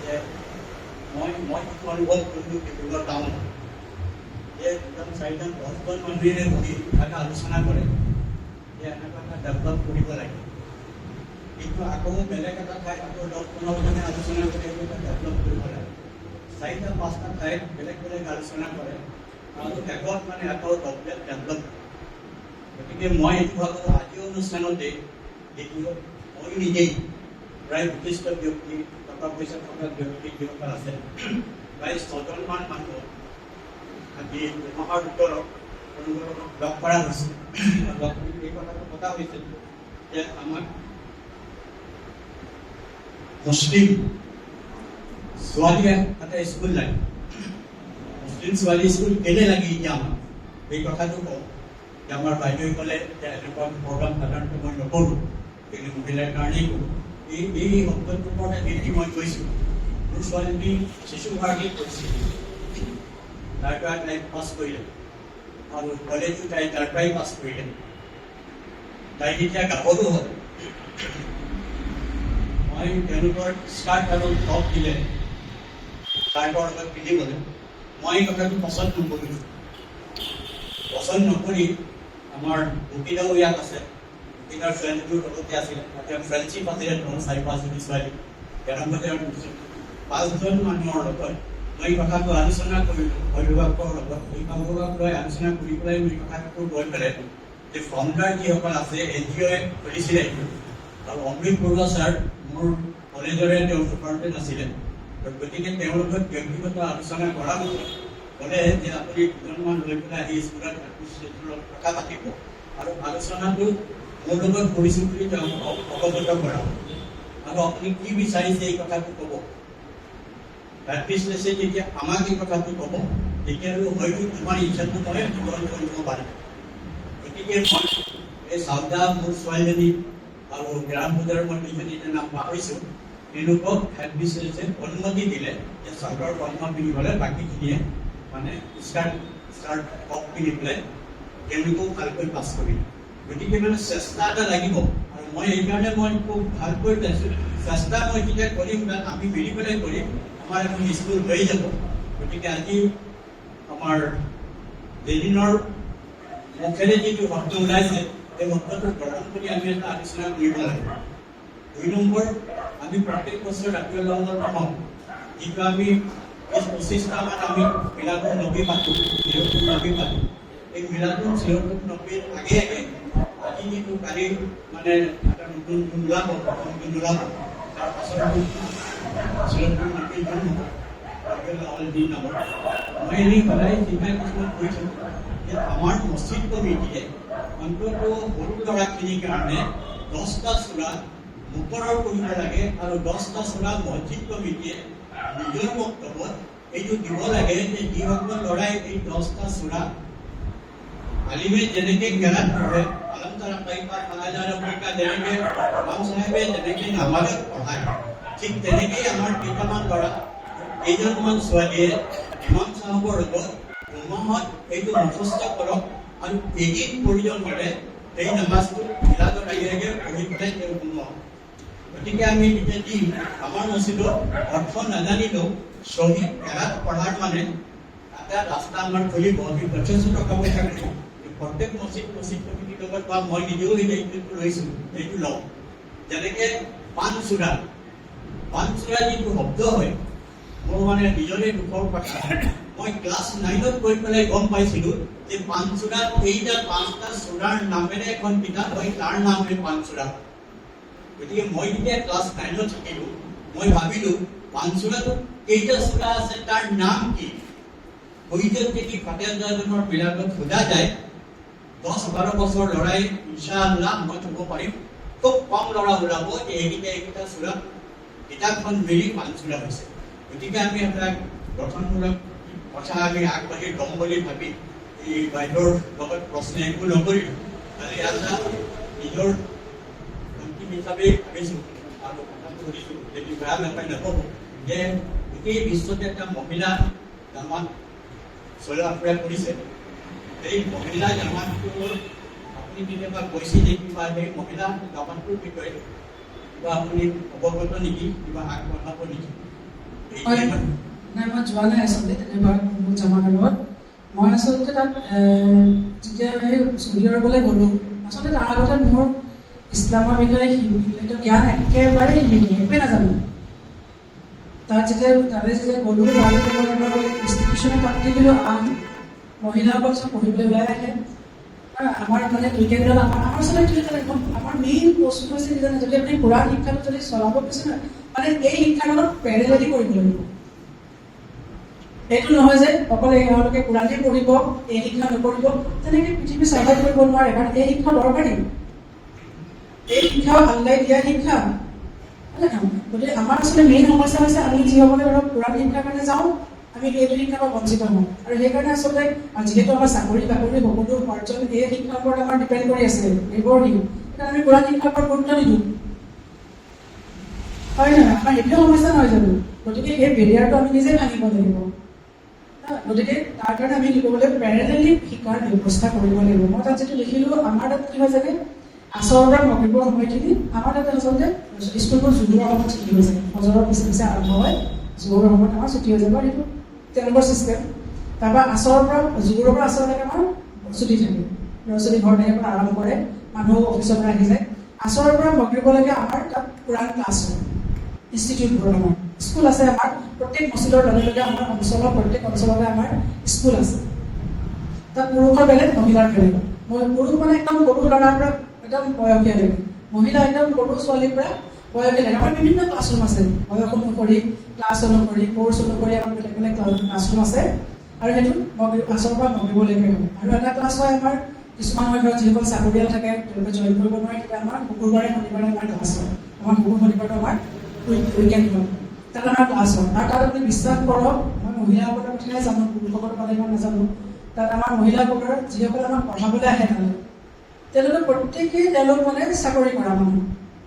যে মই যিটো অনুভৱ কৰিলোঁ ডিব্ৰুগড় টাউনত যে 2-4জন 10জন মানুহে বহি এটা আলোচনা কৰে যে এনেকুৱা এটা ডেভেলপ কৰিব লাগে, কিন্তু আকৌ বেলেগ এটা ঠাইত আকৌ 10-15জনে আলোচনা কৰি এটা ডেভেলপ কৰিব লাগে, 4-5টা ঠাইত বেলেগ বেলেগ আলোচনা কৰে আৰু শেষত মানে আকৌ ডেভেলপ। গতিকে মই এইটো ভাবোঁ আজিৰ অনুষ্ঠানতে এইটো মই নিজেই প্ৰায় বিশিষ্ট ব্যক্তি, টকা পইচা থকা ব্যক্তি যিসকল আছে প্ৰায় 6জনমান মানুহ আজি এমাহৰ ভিতৰত লগ কৰা হৈছে। লগ কৰি এই কথাটো পতা হৈছিল যে আমাক মুছলিম ছোৱালী এটা স্কুল লাগে, মুছলিম ছোৱালী স্কুল কেলে লাগে এতিয়া আমাক এই কথাটো কওঁ যে আমাৰ বাইদেৱে ক'লে যে এনেকুৱা প্ৰগ্ৰাম সাধাৰণতে মই নকৰোঁ, কিন্তু মহিলাৰ কাৰণেই কৰোঁ। এই শব্দটোৰ ওপৰতে ভিত্তি মই কৈছোঁ। মোৰ ছোৱালীজনী শিশু ভাৰতীত পঢ়িছিল, তাৰ পৰা তাই পাছ কৰিলে আৰু কলেজো তাই তাৰ পৰাই পাছ কৰিলে। তাই যেতিয়া গাভৰু হ'ল মই তেওঁলোকৰ স্কাৰ্ট আৰু টপ দিলে স্কাৰ্টৰ লগত পিন্ধিবলৈ মই এই কথাটো পচন্দ নকৰিলোঁ। পচন্দ নকৰি আমাৰ উকিলাও ইয়াত আছে, উকিলাৰ ছোৱালীটোৰ লগতে আছিলে, তেওঁ ফ্ৰেণ্ডশ্বিপ আছিলে 4-5জনী ছোৱালী। 5জন মানুহৰ লগত মই কথাটো আলোচনা কৰিলোঁ, অভিভাৱকৰ লগত অভিভাৱকক লৈ আলোচনা কৰি পেলাই মই কথাটো গৈ পেলাই যে ফাউণ্ডাৰ যিসকল আছে NGOয়ে খুলিছিলে আৰু অমৃত বৰুৱা ছাৰ মোৰ কলেজৰে তেওঁ চুপাৰটেণ্ট আছিলে, গতিকে তেওঁৰ লগত ব্যক্তিগত আলোচনা কৰাৰ পিছত ক'লে যে আপুনি 2জনমান লৈ পেলাই আহি স্কুলত কথা পাতিব আৰু আলোচনাটো মোৰ লগত কৰিছোঁ বুলি তেওঁক অৱগত কৰাব আৰু আপুনি কি বিচাৰিছে এই কথাটো ক'ব। প্ৰেক্টিছে যেতিয়া আমাক এই কথাটো ক'ব তেতিয়াহ'লে হয়তো তোমাৰ ইচ্ছাটো মই পূৰণ কৰিব পাৰিম। গতিকে মই এই চাউদা মোৰ ছোৱালীজনী আৰু গ্ৰাম বজাৰৰ মই দুজনীৰ নাম পাহৰিছোঁ, তেওঁলোকক হেড মিষ্ট্ৰেছে অনুমতি দিলে যে চাউদাৰ বন্ধ পিন্ধিবলৈ বাকীখিনিয়ে মানে স্কাৰ্ট টপ পিন্ধি পেলাই তেওঁলোকেও ভালকৈ পাছ কৰিলে। গতিকে মানে চেষ্টা এটা লাগিব আৰু মই এইকাৰণে মই খুব ভালকৈ চেষ্টা মই যেতিয়া কৰিম আমি মিলি পেলাই কৰিম, আমাৰ এখন স্কুল হৈ যাব। গতিকে আজি আমাৰ যেদিনৰ মুখেৰে যিটো শব্দ ওলাইছে সেই শব্দটো গ্ৰহণ কৰি আমি এটা আলোচনা কৰিব লাগিব। 2 নম্বৰ, আমি প্ৰত্যেক বছৰ ৰাতিপুৱা নহওঁ যিটো আমি 20-25টামান আমি মিলাদুন নবী পাতোঁ, চিৰতুন নবী পাতোঁ। এই মিলাদুন চিৰতুন নবীৰ আগে আগে আজি যিটো কালি মানে এটা নতুন গুণ ওলাব, তাৰ পাছত চিৰতুন নবীৰ গুণ অলৰেডি নামৰ মই এনেই সদায় চিন্তা কিছুমান কৰিছোঁ যে আমাৰ মছজিদ কমিটিয়ে অন্তত সৰু ল'ৰাখিনিৰ কাৰণে 10টা চূড়া মুকৰৰ কৰিব লাগে আৰু 10টা চূড়া মছজিদ কমিটিয়ে নিজৰ বক্তব্যত এইটো দিব লাগে যে যিসকল ল'ৰাই এই 10টা চূড়া আলিমে যেনেকৈ জ্ঞানত পঢ়ে, আলম তাৰা পাইপা ফালাজাৰা পৰীক্ষা যেনেকৈ ইমাম চাহেবে যেনেকৈ নামাজত পঢ়ায়, ঠিক তেনেকেই আমাৰ কেইটামান ল'ৰা কেইজনমান ছোৱালীয়ে ইমাম চাহাবৰ লগত উম্মাহত এইটো মুখস্থ কৰক আৰু এদিন প্ৰয়োজন হ'লে এই নামাজটো মিলাদৰ আগে আগে পঢ়ি পেলাই তেওঁ উম্মাহ। গতিকে আমি এতিয়া দিম আমাৰ মছজিদত অৰ্থ নাজানিলেও শ্বহীদ কেৰাত পঢ়াৰ মানে এটা ৰাস্তা আমাৰ খুলিব। আমি যথেষ্ট টকা পইচা কৰিম, প্ৰত্যেক মছজিদ কমিটিৰ লগত বা মই নিজেও এই দায়িত্বটো লৈছোঁ, এইটো লওঁ। যেনেকৈ পাণচূড়া যিটো শব্দ হয় মোৰ মানে নিজৰে দুখৰ কথা, মই ক্লাছ 9ত গৈ পেলাই গম পাইছিলোঁ যে পাণচূড়া এইটা 5টা চূড়াৰ নামেৰে এখন কিতাপ হয়, তাৰ নামে পাণচূড়া। গতিকে মই যেতিয়া ক্লাছ 9ত শিকিলোঁ মই ভাবিলোঁ পাণচূড়াটো কেইটা চূড়া আছে তাৰ নাম কি। প্ৰয়োজন যদি ফাতেহাজনৰ বিলাকত সোধা যায় 10-12 বছৰ ল'ৰাই ইনশাআল্লাহ মই ক'ব পাৰিম, খুব কম ল'ৰা ওলাব যে এইকেইটা চূড়া কিতাপখন মিলি পাণচূড়া হৈছে। গতিকে আমি এটা গঠনমূলক কথা আমি আগবাঢ়ি ল'ম বুলি ভাবি এই বাইদেউৰ লগত প্ৰশ্ন একো নকৰিলোঁ, খালি এটা নিজৰ অন্তিম হিচাপে ভাবিছোঁ আৰু কথাটো সুধিছোঁ, যদি বেয়া নাপায় নক'ব যে গোটেই বিশ্বতে এটা মহিলা জামাত চলা ফুৰা কৰিছে। এই মহিলা জামাতটোৰ আপুনি কেতিয়াবা কৈছে নেকি বা সেই মহিলা জামাতটোৰ বিষয়ে কিবা আপুনি অৱগত নেকি, কিবা আগবঢ়াব নেকি? হয়, নাই মই যোৱা নাই আচলতে তেনেকুৱা জামাতৰ লগত। মই আচলতে তাত যেতিয়া চৌদি আৰৱলৈ গ'লোঁ, আচলতে তাৰ আগতে মোৰ ইছলামৰ বিষয়ে জ্ঞান একেবাৰে একোৱে নাজানো। তাত যেতিয়া গ'লোঁ, তাতে ইনষ্টিটিউশ্যনত তাত দেখিলোঁ মহিলাসকল চব পঢ়িবলৈ ওলাই আহে। আমাৰ মানে ক্ৰিকেটত আমাৰ আচলতে আমাৰ মেইন বস্তু হৈছে কি জানে, যদি আপুনি পুৰা শিক্ষাটো যদি চলাব বিচাৰে মানে এই শিক্ষাখনত পেৰেলেলি কৰিব লাগিব। এইটো নহয় যে অকল এওঁলোকে কোৰাণে পঢ়িব, এই শিক্ষা নকৰিব, তেনেকৈ পৃথিৱী চাৰ্ভাইভ কৰিব নোৱাৰে। কাৰণ এই শিক্ষা দৰকাৰী, এই শিক্ষা আল্লাই দিয়া শিক্ষা। গতিকে আমাৰ আচলতে মেইন সমস্যা হৈছে আমি যিসকলে ধৰক কোৰাণ শিক্ষাৰ কাৰণে যাওঁ, আমি সেইটো শিক্ষাৰ পৰা বঞ্চিত হওঁ। আৰু সেইকাৰণে আচলতে যিহেতু আমাৰ চাকৰি বাকৰি সকলো উপাৰ্জন এই শিক্ষাৰ ওপৰত আমাৰ ডিপেণ্ড কৰি আছে, নিৰ্ভৰশীল, সেইকাৰণে আমি কোৰাণ শিক্ষাৰ ওপৰত গুৰুত্ব নিদিওঁ। হয় নহয়? আমাৰ সেইটোৱে সমস্যা নহয় জানো? গতিকে সেই বেৰিয়াৰটো আমি নিজে ভাঙিব লাগিব। গতিকে তাৰ কাৰণে আমি কি কৰিব লাগিব, পেৰেলেলি শিকাৰ ব্যৱস্থা কৰিব লাগিব। মই তাত যিটো দেখিলোঁ, আমাৰ তাত কি হয় জানে, আচৰৰ পৰা মগিবৰ সময়খিনি আমাৰ তাতে আচলতে স্কুলবোৰ জুহুৰৰ সময়ত ছুটি হৈ যায়, ফজৰৰ পিছে পিছে আৰম্ভ হয়, জুহুৰৰ সময়ত আমাৰ ছুটি হৈ যাব, সেইটো তেওঁলোকৰ ছিষ্টেম। তাৰপৰা আচৰৰ পৰা জুহুৰৰ পৰা আচৰলৈকে আমাৰ ছুটি থাকে, ল'ৰা ছোৱালী ঘৰ আহিব আৰম্ভ কৰে, মানুহ অফিচৰ পৰা আহি যায়। আচৰৰ পৰা মগিবলৈকে আমাৰ তাত পুৰাণ ক্লাছ হয়, ইনষ্টিটিউটবোৰ আমাৰ স্কুল আছে। আমাৰ প্ৰত্যেক মছজিদৰ লগে লগে আমাৰ অঞ্চলৰ প্ৰত্যেক অঞ্চলতে আমাৰ স্কুল আছে। তাত পুৰুষৰ বেলেগ, মহিলাৰ বেলেগ। পুৰুষ মানে একদম সৰু ল'ৰাৰ পৰা একদম বয়সীয়ালৈকে, মহিলা একদম সৰু ছোৱালীৰ পৰা বয়সীয়ালৈকে। আমাৰ বিভিন্ন ক্লাছৰুম আছে, বয়স অনুসৰি, ক্লাছ অনুসৰি, কোৰ্চ অনুসৰি আমাৰ বেলেগ বেলেগ ক্লাছৰুম আছে। আৰু সেইটো ক্লাছৰ পৰা মগিবলৈকে হয়। আৰু এটা ক্লাছ হয় আমাৰ কিছুমান ঘৰত যিসকল চাকৰিয়াল থাকে, তেওঁলোকে জইন কৰিব নোৱাৰে, তেতিয়া আমাৰ শুকুৰবাৰে শনিবাৰে আমাৰ ক্লাছ হয়। আমাৰ শুকুৰ শনিবাৰটো আমাৰ উইকেণ্ড হয়, তাত আমাৰ ক্লাছ হয়। আৰু তাত আপুনি বিশ্বাস কৰক, মই মহিলাসকলৰ কথাহে জানো, পুৰুষসকলৰ কথা ইমান নাজানো। তাত আমাৰ মহিলাসকলৰ যিসকলে আমাক পঢ়াবলৈ আহে তালৈ, তেওঁলোকে প্ৰত্যেকেই তেওঁলোক মানে চাকৰি কৰা মানুহ।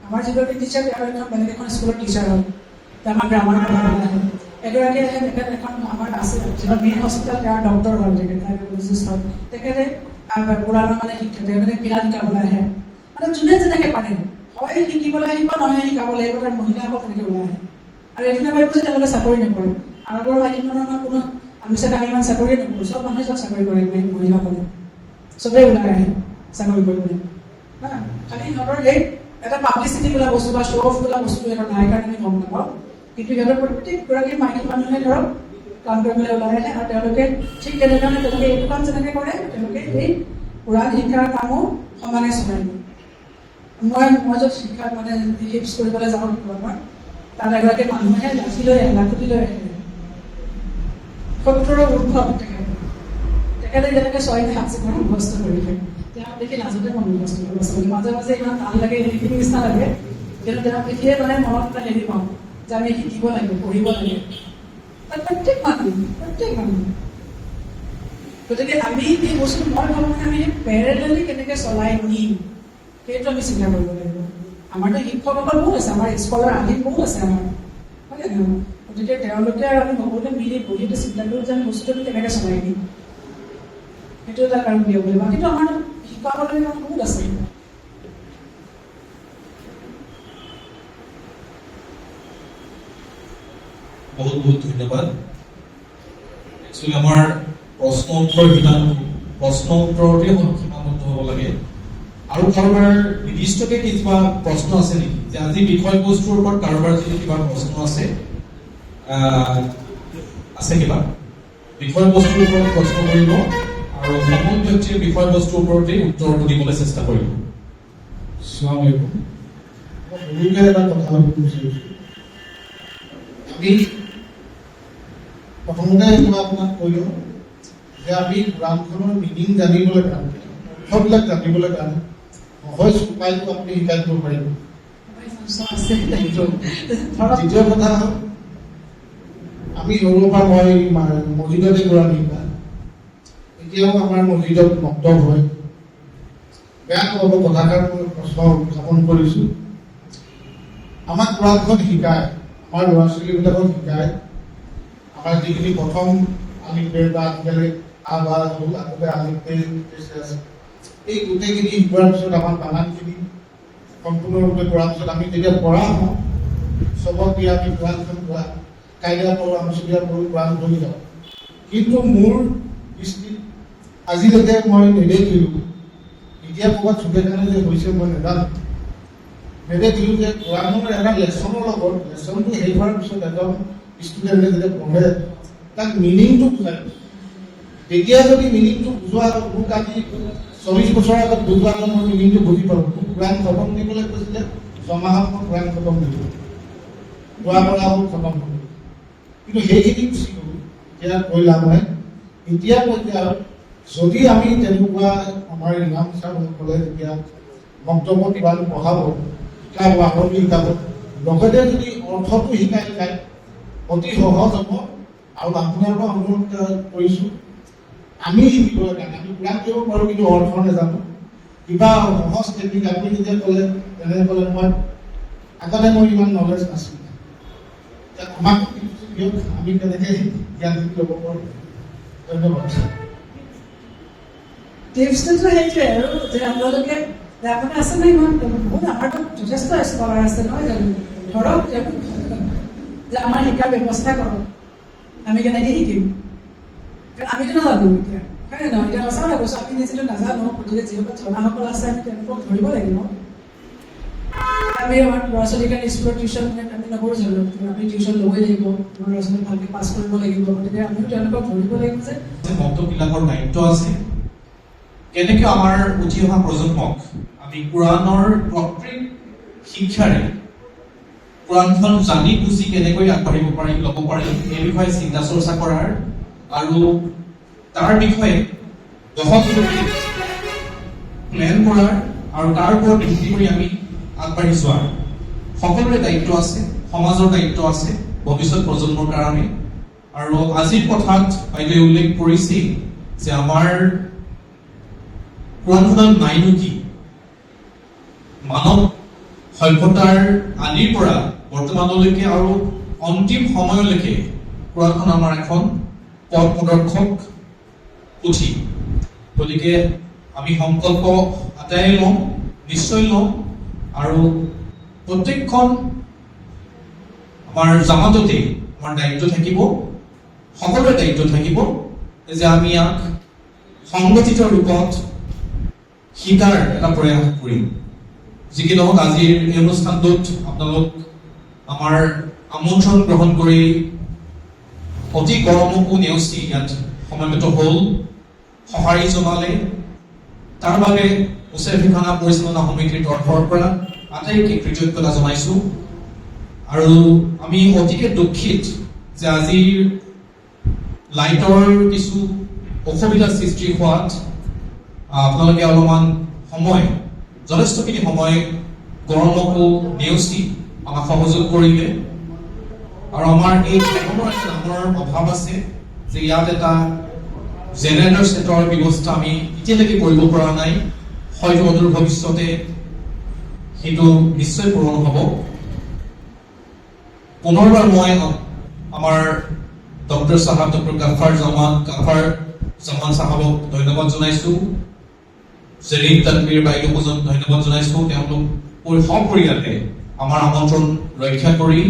আমাৰ যিগৰাকী টিচাৰ, তেওঁ এখন বেলেগ এখন স্কুলৰ টিচাৰ হয়, আমাৰ গ্ৰামাৰ পঢ়াবলৈ আহে। এগৰাকী আহে, তেখেত এখন আমাৰ আছে যিখন মেইন হস্পিটেল, তেওঁৰ ডক্টৰ হয়, তেখেত গাইনকলজিষ্ট হয়, তেখেতে পুৰাণৰ মানে শিক্ষা, তেখেতে ক্ৰীড়া শিকাবলৈ আহে। মানে যোনে যেনেকৈ পাৰে, হয় শিকিবলৈ আহিব, নহয় শিকাব লাগিব, তাৰ মহিলাসকল তেনেকৈ ওলাই আহে। আৰু এইটো নাভাবিব যে তেওঁলোকে চাকৰি নকৰে। আগৰ মাইকীমানৰ কোনো আমি চাগে আমি ইমান চাকৰিয়ে নকৰোঁ, চব মানুহে চব চাকৰি কৰে, মহিলাসকলে চবেই ওলাই আহে চাকৰি কৰিবলৈ। খালি সিহঁতৰ এই এটা পাব্লিচিটি বোলা বস্তু বা শ্ব' অফ বোলা বস্তু সিহঁতৰ নাই কাৰণে আমি গম নাপাওঁ। কিন্তু সিহঁতৰ প্ৰত্যেকগৰাকী মাইকী মানুহে ধৰক কাম কৰিবলৈ ওলাই আহে। আৰু তেওঁলোকে ঠিক তেনেধৰণে তেওঁলোকে এইটো কাম যেনেকৈ কৰে, তেওঁলোকে এই পুৰাণ শিক্ষাৰ কামো সমানে চলাই। মই য'ত শিক্ষা মানে হিপছ কৰিবলৈ যাওঁ, তাত এগৰাকী মানুহে লাঠি লৈ আহে, লাখুটি লৈ আহে, 70ৰ উৰ্ধত তেখেতে যেনেকৈ 6-7 মুখস্থ কৰি থাকে। তেওঁক দেখি লাজতে মই মুখস্থ কৰিব আছিলোঁ। মাজে মাজে ইমান টান লাগে, সেইখিনি নিচিনা লাগে, কিন্তু তেওঁক দেখিয়ে মানে মনত এটা হেৰি পাওঁ যে আমি শিকিব লাগে, পঢ়িব লাগে। প্ৰত্যেক মানুহ। গতিকে আমি এই বস্তু মই ভাবোঁ মানে আমি পেৰেলেলি কেনেকৈ চলাই নিম, সেইটো আমি চিন্তা কৰিব লাগিব। আমাৰতো শিক্ষকসকল বহুত আছে, আমাৰ স্কলাৰ আদি বহুত আছে আমাৰ, হয় নে নহয়? গতিকে তেওঁলোকে আৰু আমি সকলোৱে মিলি বহিটো চিন্তা কৰোঁ যে আমি বস্তুটো কেনেকৈ চলাই দিম, সেইটো এটা কাৰণ দিব লাগিব। কিন্তু আমাৰ শিক্ষকসকলে বহুত আছে। বহুত বহুত ধন্যবাদ। একচুৱেলি আমাৰ প্ৰশ্ন উত্তৰতে সীমাবদ্ধ হ'ব লাগে। আৰু কাৰোবাৰ নিৰ্দিষ্টকে কিবা প্ৰশ্ন আছে নেকি, যে আজি বিষয়বস্তুৰ ওপৰত কাৰোবাৰ যদি কিবা প্ৰশ্ন আছে কিবা বিষয়বস্তুৰ ওপৰত প্ৰশ্ন কৰিব, আৰু সকলো ব্যক্তিৰ বিষয়বস্তুৰ ওপৰতে উত্তৰটো দিবলৈ চেষ্টা কৰিব। আসসালামু আলাইকুম। ভূমিকা এটা কথা ভাবিব বিচাৰিছোঁ। আমি প্ৰথমতে মই আপোনাক কৈলোঁ যে আমি কোৰাণখনৰ মিনিং জানিবলৈ কাৰণে, অৰ্থবিলাক জানিবলৈ কাৰণে সহজ উপায়টো আপুনি শিকাই দিব পাৰিব। দ্বিতীয় কথা হ'ল, আমি সৰুৰ পৰা মই মছজিদতে কোৰাণ শিকা, এতিয়াও আমাৰ মছজিদত মক্তব হয়। বেয়া নহ'ব কথাষাৰ মই প্ৰশ্ন উত্থাপন কৰিছোঁ। আমাক কোৰাণখন শিকায়, আমাৰ ল'ৰা ছোৱালীবিলাকক শিকায়। আমাৰ যিখিনি প্ৰথম আলিফ বা আজিকালি আবা হ'ল, আগতে আলিফ আছে, এই গোটেইখিনি শিকোৱাৰ পিছত আমাৰ বানানখিনি সম্পূৰ্ণৰূপে কৰাৰ পিছত আমি যেতিয়া পঢ়া হওঁ, চবক দি আমি কোৰাণখন কোৱা কাইদা পঢ়োঁ, আমচুকীয়া পঢ়োঁ, কোৰাণ পঢ়ি যাওঁ। কিন্তু মোৰ দৃষ্টিত আজিলৈকে মই নেদেখিলোঁ, এতিয়া ক'ৰবাত চুকে কাণে যে হৈছে মই নাজানো, নেদেখিলোঁ যে কোৰাণৰ এটা লেচনৰ লগত লেচনটো শেষ হোৱাৰ পিছত এজন ষ্টুডেণ্টে যেতিয়া পঢ়ে তাক মিনিংটো বুজায়। তেতিয়া যদি মিনিংটো বুজোৱা মোক আজি 40 বছৰৰ আগত বুজোৱা মই মিনিংটো বুজি পালোঁ। মোক কোৰাণ খতম দিবলৈ কৈছিলে, ছমাহত মই কোৰাণ খতম দিলোঁ, যোৱা পৰা হ'ল খতম হ'ল। কিন্তু সেইখিনি গুচি গ'লোঁ, এতিয়া কৈ লাভ নাই। এতিয়া পৰ্যায়ত যদি আমি তেনেকুৱা আমাৰ ইমাম ছাৰসকলে যেতিয়া মক্তবত কোৰাণ পঢ়াব, শিকাব, আৰবি শিকাব, লগতে যদি অৰ্থটো শিকাই যায় অতি সহজ হ'ব। আৰু আপোনালোকক অনুৰোধ কৰিছোঁ, আমি শিকিবলৈ কাৰণে আমি কোৰাণ কৰিব পাৰোঁ কিন্তু অৰ্থ নাজানো, কিবা সহজ টেকনিক আপুনি যেতিয়া ক'লে তেনেকৈ ক'লে মই আগতে মোৰ ইমান নলেজ নাছিল, আমাক দিয়ক আমি তেনেকৈ জ্ঞান ল'ব পাৰোঁ। ধন্যবাদ। টিপছটো সেইটোৱে আৰু যে আপোনালোকে আপোনাৰ আছে নাই ইমান বহুত আমাৰতো যথেষ্ট স্কলাৰ আছে নহয় জানো, ধৰক যে আমাৰ শিকাৰ ব্যৱস্থা কৰক, আমি কেনেকৈ শিকিম, আমিতো নাজানো এতিয়া, হয় নহয়? এতিয়া সঁচা কথা কৈছোঁ, আমি নিজেতো নাজানো, গতিকে যিসকল জনাসকল আছে আমি তেওঁলোকক ধৰিব লাগিব। আমি আমাৰ ল'ৰা ছোৱালীৰ কাৰণে স্কুলত টিউশ্যন আমি নকৰোঁ জানো, আমি টিউশ্যন ল'বই লাগিব, ল'ৰা ছোৱালী ভালকৈ পাছ কৰিব লাগিব, গতিকে আমিও তেওঁলোকক ধৰিব লাগিব যে মক্তববিলাকৰ দায়িত্ব আছে কেনেকৈ আমাৰ উঠি অহা প্ৰজন্মক আমি কোৰাণৰ প্ৰকৃত শিক্ষাৰে কোৰাণখন জানি বুজি কেনেকৈ আগবাঢ়িব পাৰিম, ল'ব পাৰিম, এই বিষয়ে চিন্তা চৰ্চা কৰাৰ আৰু তাৰ বিষয়ে প্লেন কৰাৰ আৰু তাৰ ওপৰত ভিত্তি কৰি আমি আগবাঢ়ি যোৱাৰ সকলোৰে দায়িত্ব আছে, সমাজৰ দায়িত্ব আছে ভৱিষ্যত প্ৰজন্মৰ কাৰণে। আৰু আজিৰ কথাত বাইদেৱে উল্লেখ কৰিছিল যে আমাৰ কোৰাণখনত নাইনো কি, মানৱ সভ্যতাৰ আদিৰ পৰা বৰ্তমানলৈকে আৰু অন্তিম সময়লৈকে কোৰাণখন আমাৰ এখন পথ প্ৰদৰ্শক পুথি। গতিকে আমি সংকল্প আটাই লওঁ, নিশ্চয় লওঁ, আৰু প্ৰত্যেকখন আমাৰ জামাততে আমাৰ দায়িত্ব থাকিব, সকলোৰে দায়িত্ব থাকিব যে আমি ইয়াক সংগঠিত ৰূপত শিকাৰ এটা প্ৰয়াস কৰিম। যি কি নহওক, আজিৰ এই অনুষ্ঠানটোত আপোনালোক আমাৰ আমন্ত্ৰণ গ্ৰহণ কৰি অতি গৰমকো নেওচি ইয়াত সমবেত হ'ল, সঁহাৰি জনালে, তাৰ বাবে মুছাফিৰখানা পৰিচালনা সমিতিৰ তৰফৰ পৰা আটাইকে কৃতজ্ঞতা জনাইছোঁ। আৰু আমি অতিকে দুখিত যে আজিৰ লাইটৰ কিছু অসুবিধা সৃষ্টি হোৱাত আপোনালোকে অলপমান সময়, যথেষ্টখিনি সময় গৰমকো নেওচি আমাক সহযোগ কৰিলে। আৰু আমাৰ এই ঠেঙৰ এটা ডাঙৰ অভাৱ আছে যে ইয়াত এটা জেনেৰেটৰ ছেটৰ ব্যৱস্থা আমি এতিয়ালৈকে কৰিব পৰা নাই, হয়তো অদূৰ ভৱিষ্যতে সেইটো নিশ্চয় পূৰণ হ'ব। পুনৰবাৰ মই আমাৰ ডক্টৰ সাহেব ডক্টৰ গাফাৰ জামান সাহেবক ধন্যবাদ জনাইছোঁ, জেৰিন তানবীৰ বাইদেউকো ধন্যবাদ জনাইছোঁ। তেওঁলোক সপৰিয়ালে আমাৰ আমন্ত্ৰণ ৰক্ষা কৰি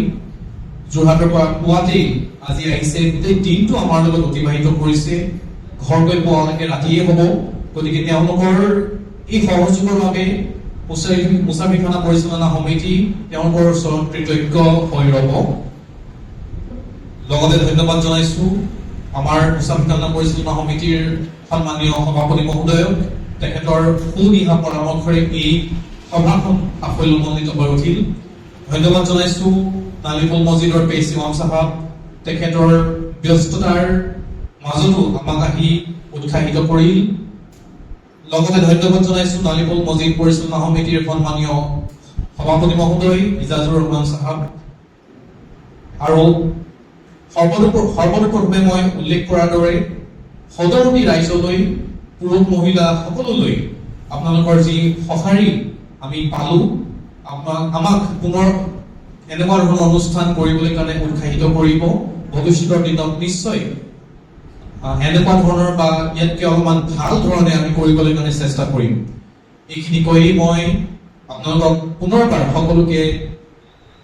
যোৰহাটৰ পৰা পুৱাতেই আজি আহিছে, গোটেই দিনটো আমাৰ লগত অতিবাহিত কৰিছে, ঘৰ গৈ পোৱালৈকে ৰাতিয়ে হ'ব। গতিকে তেওঁলোকৰ এই সহযোগৰ বাবে মুছাফিৰখানা পৰিচালনা সমিতি তেওঁলোকৰ ওচৰত কৃতজ্ঞ হৈ ৰ'ব। লগতে ধন্যবাদ জনাইছোঁ আমাৰ মুছাফিৰখানা পৰিচালনা সমিতিৰ সন্মানীয় সভাপতি মহোদয়ক, তেখেতৰ সুদিহা পৰামৰ্শৰে এই সভাখন সাফল্যমণ্ডিত হৈ উঠিল। ধন্যবাদ জনাইছোঁ নালিপুল মছজিদৰ পেইচ ইমাম সাহেব, তেখেতৰ ব্যস্ততাৰ মাজতো আমাক আহি উৎসাহিত কৰিল। লগতে ধন্যবাদ জনাইছোঁ নালিপুল মছজিদ পৰিচালনা সমিতিৰ সন্মানীয় সভাপতি মহোদয় ইজাজুৰ ৰহমান সাহেব। আৰু সৰ্বতোপ্ৰথমে মই উল্লেখ কৰাৰ দৰে সদৰমী ৰাইজলৈ, পুৰুষ মহিলা সকলোলৈ আপোনালোকৰ যি সঁহাৰি আমি পালো, আমাক পুনৰ এনেকুৱা ধৰণৰ অনুষ্ঠান কৰিবলৈ কাৰণে উৎসাহিত কৰিব। ভৱিষ্যতৰ দিনত নিশ্চয় এনেকুৱা ধৰণৰ বা ইয়াতকৈ অলপমান ভাল ধৰণে আমি কৰিবলৈ কাৰণে চেষ্টা কৰিম। এইখিনি কৈ মই আপোনালোকক পুনৰবাৰ সকলোকে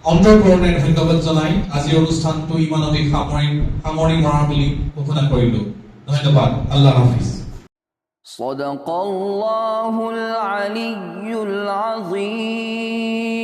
অন্তৰকৰণে ধন্যবাদ জনাই আজিৰ অনুষ্ঠানটো ইমানতে সামৰণি মৰা বুলি ঘোষণা কৰিলো। ধন্যবাদ। আল্লাহ হাফিজ। صدق الله العلي العظيم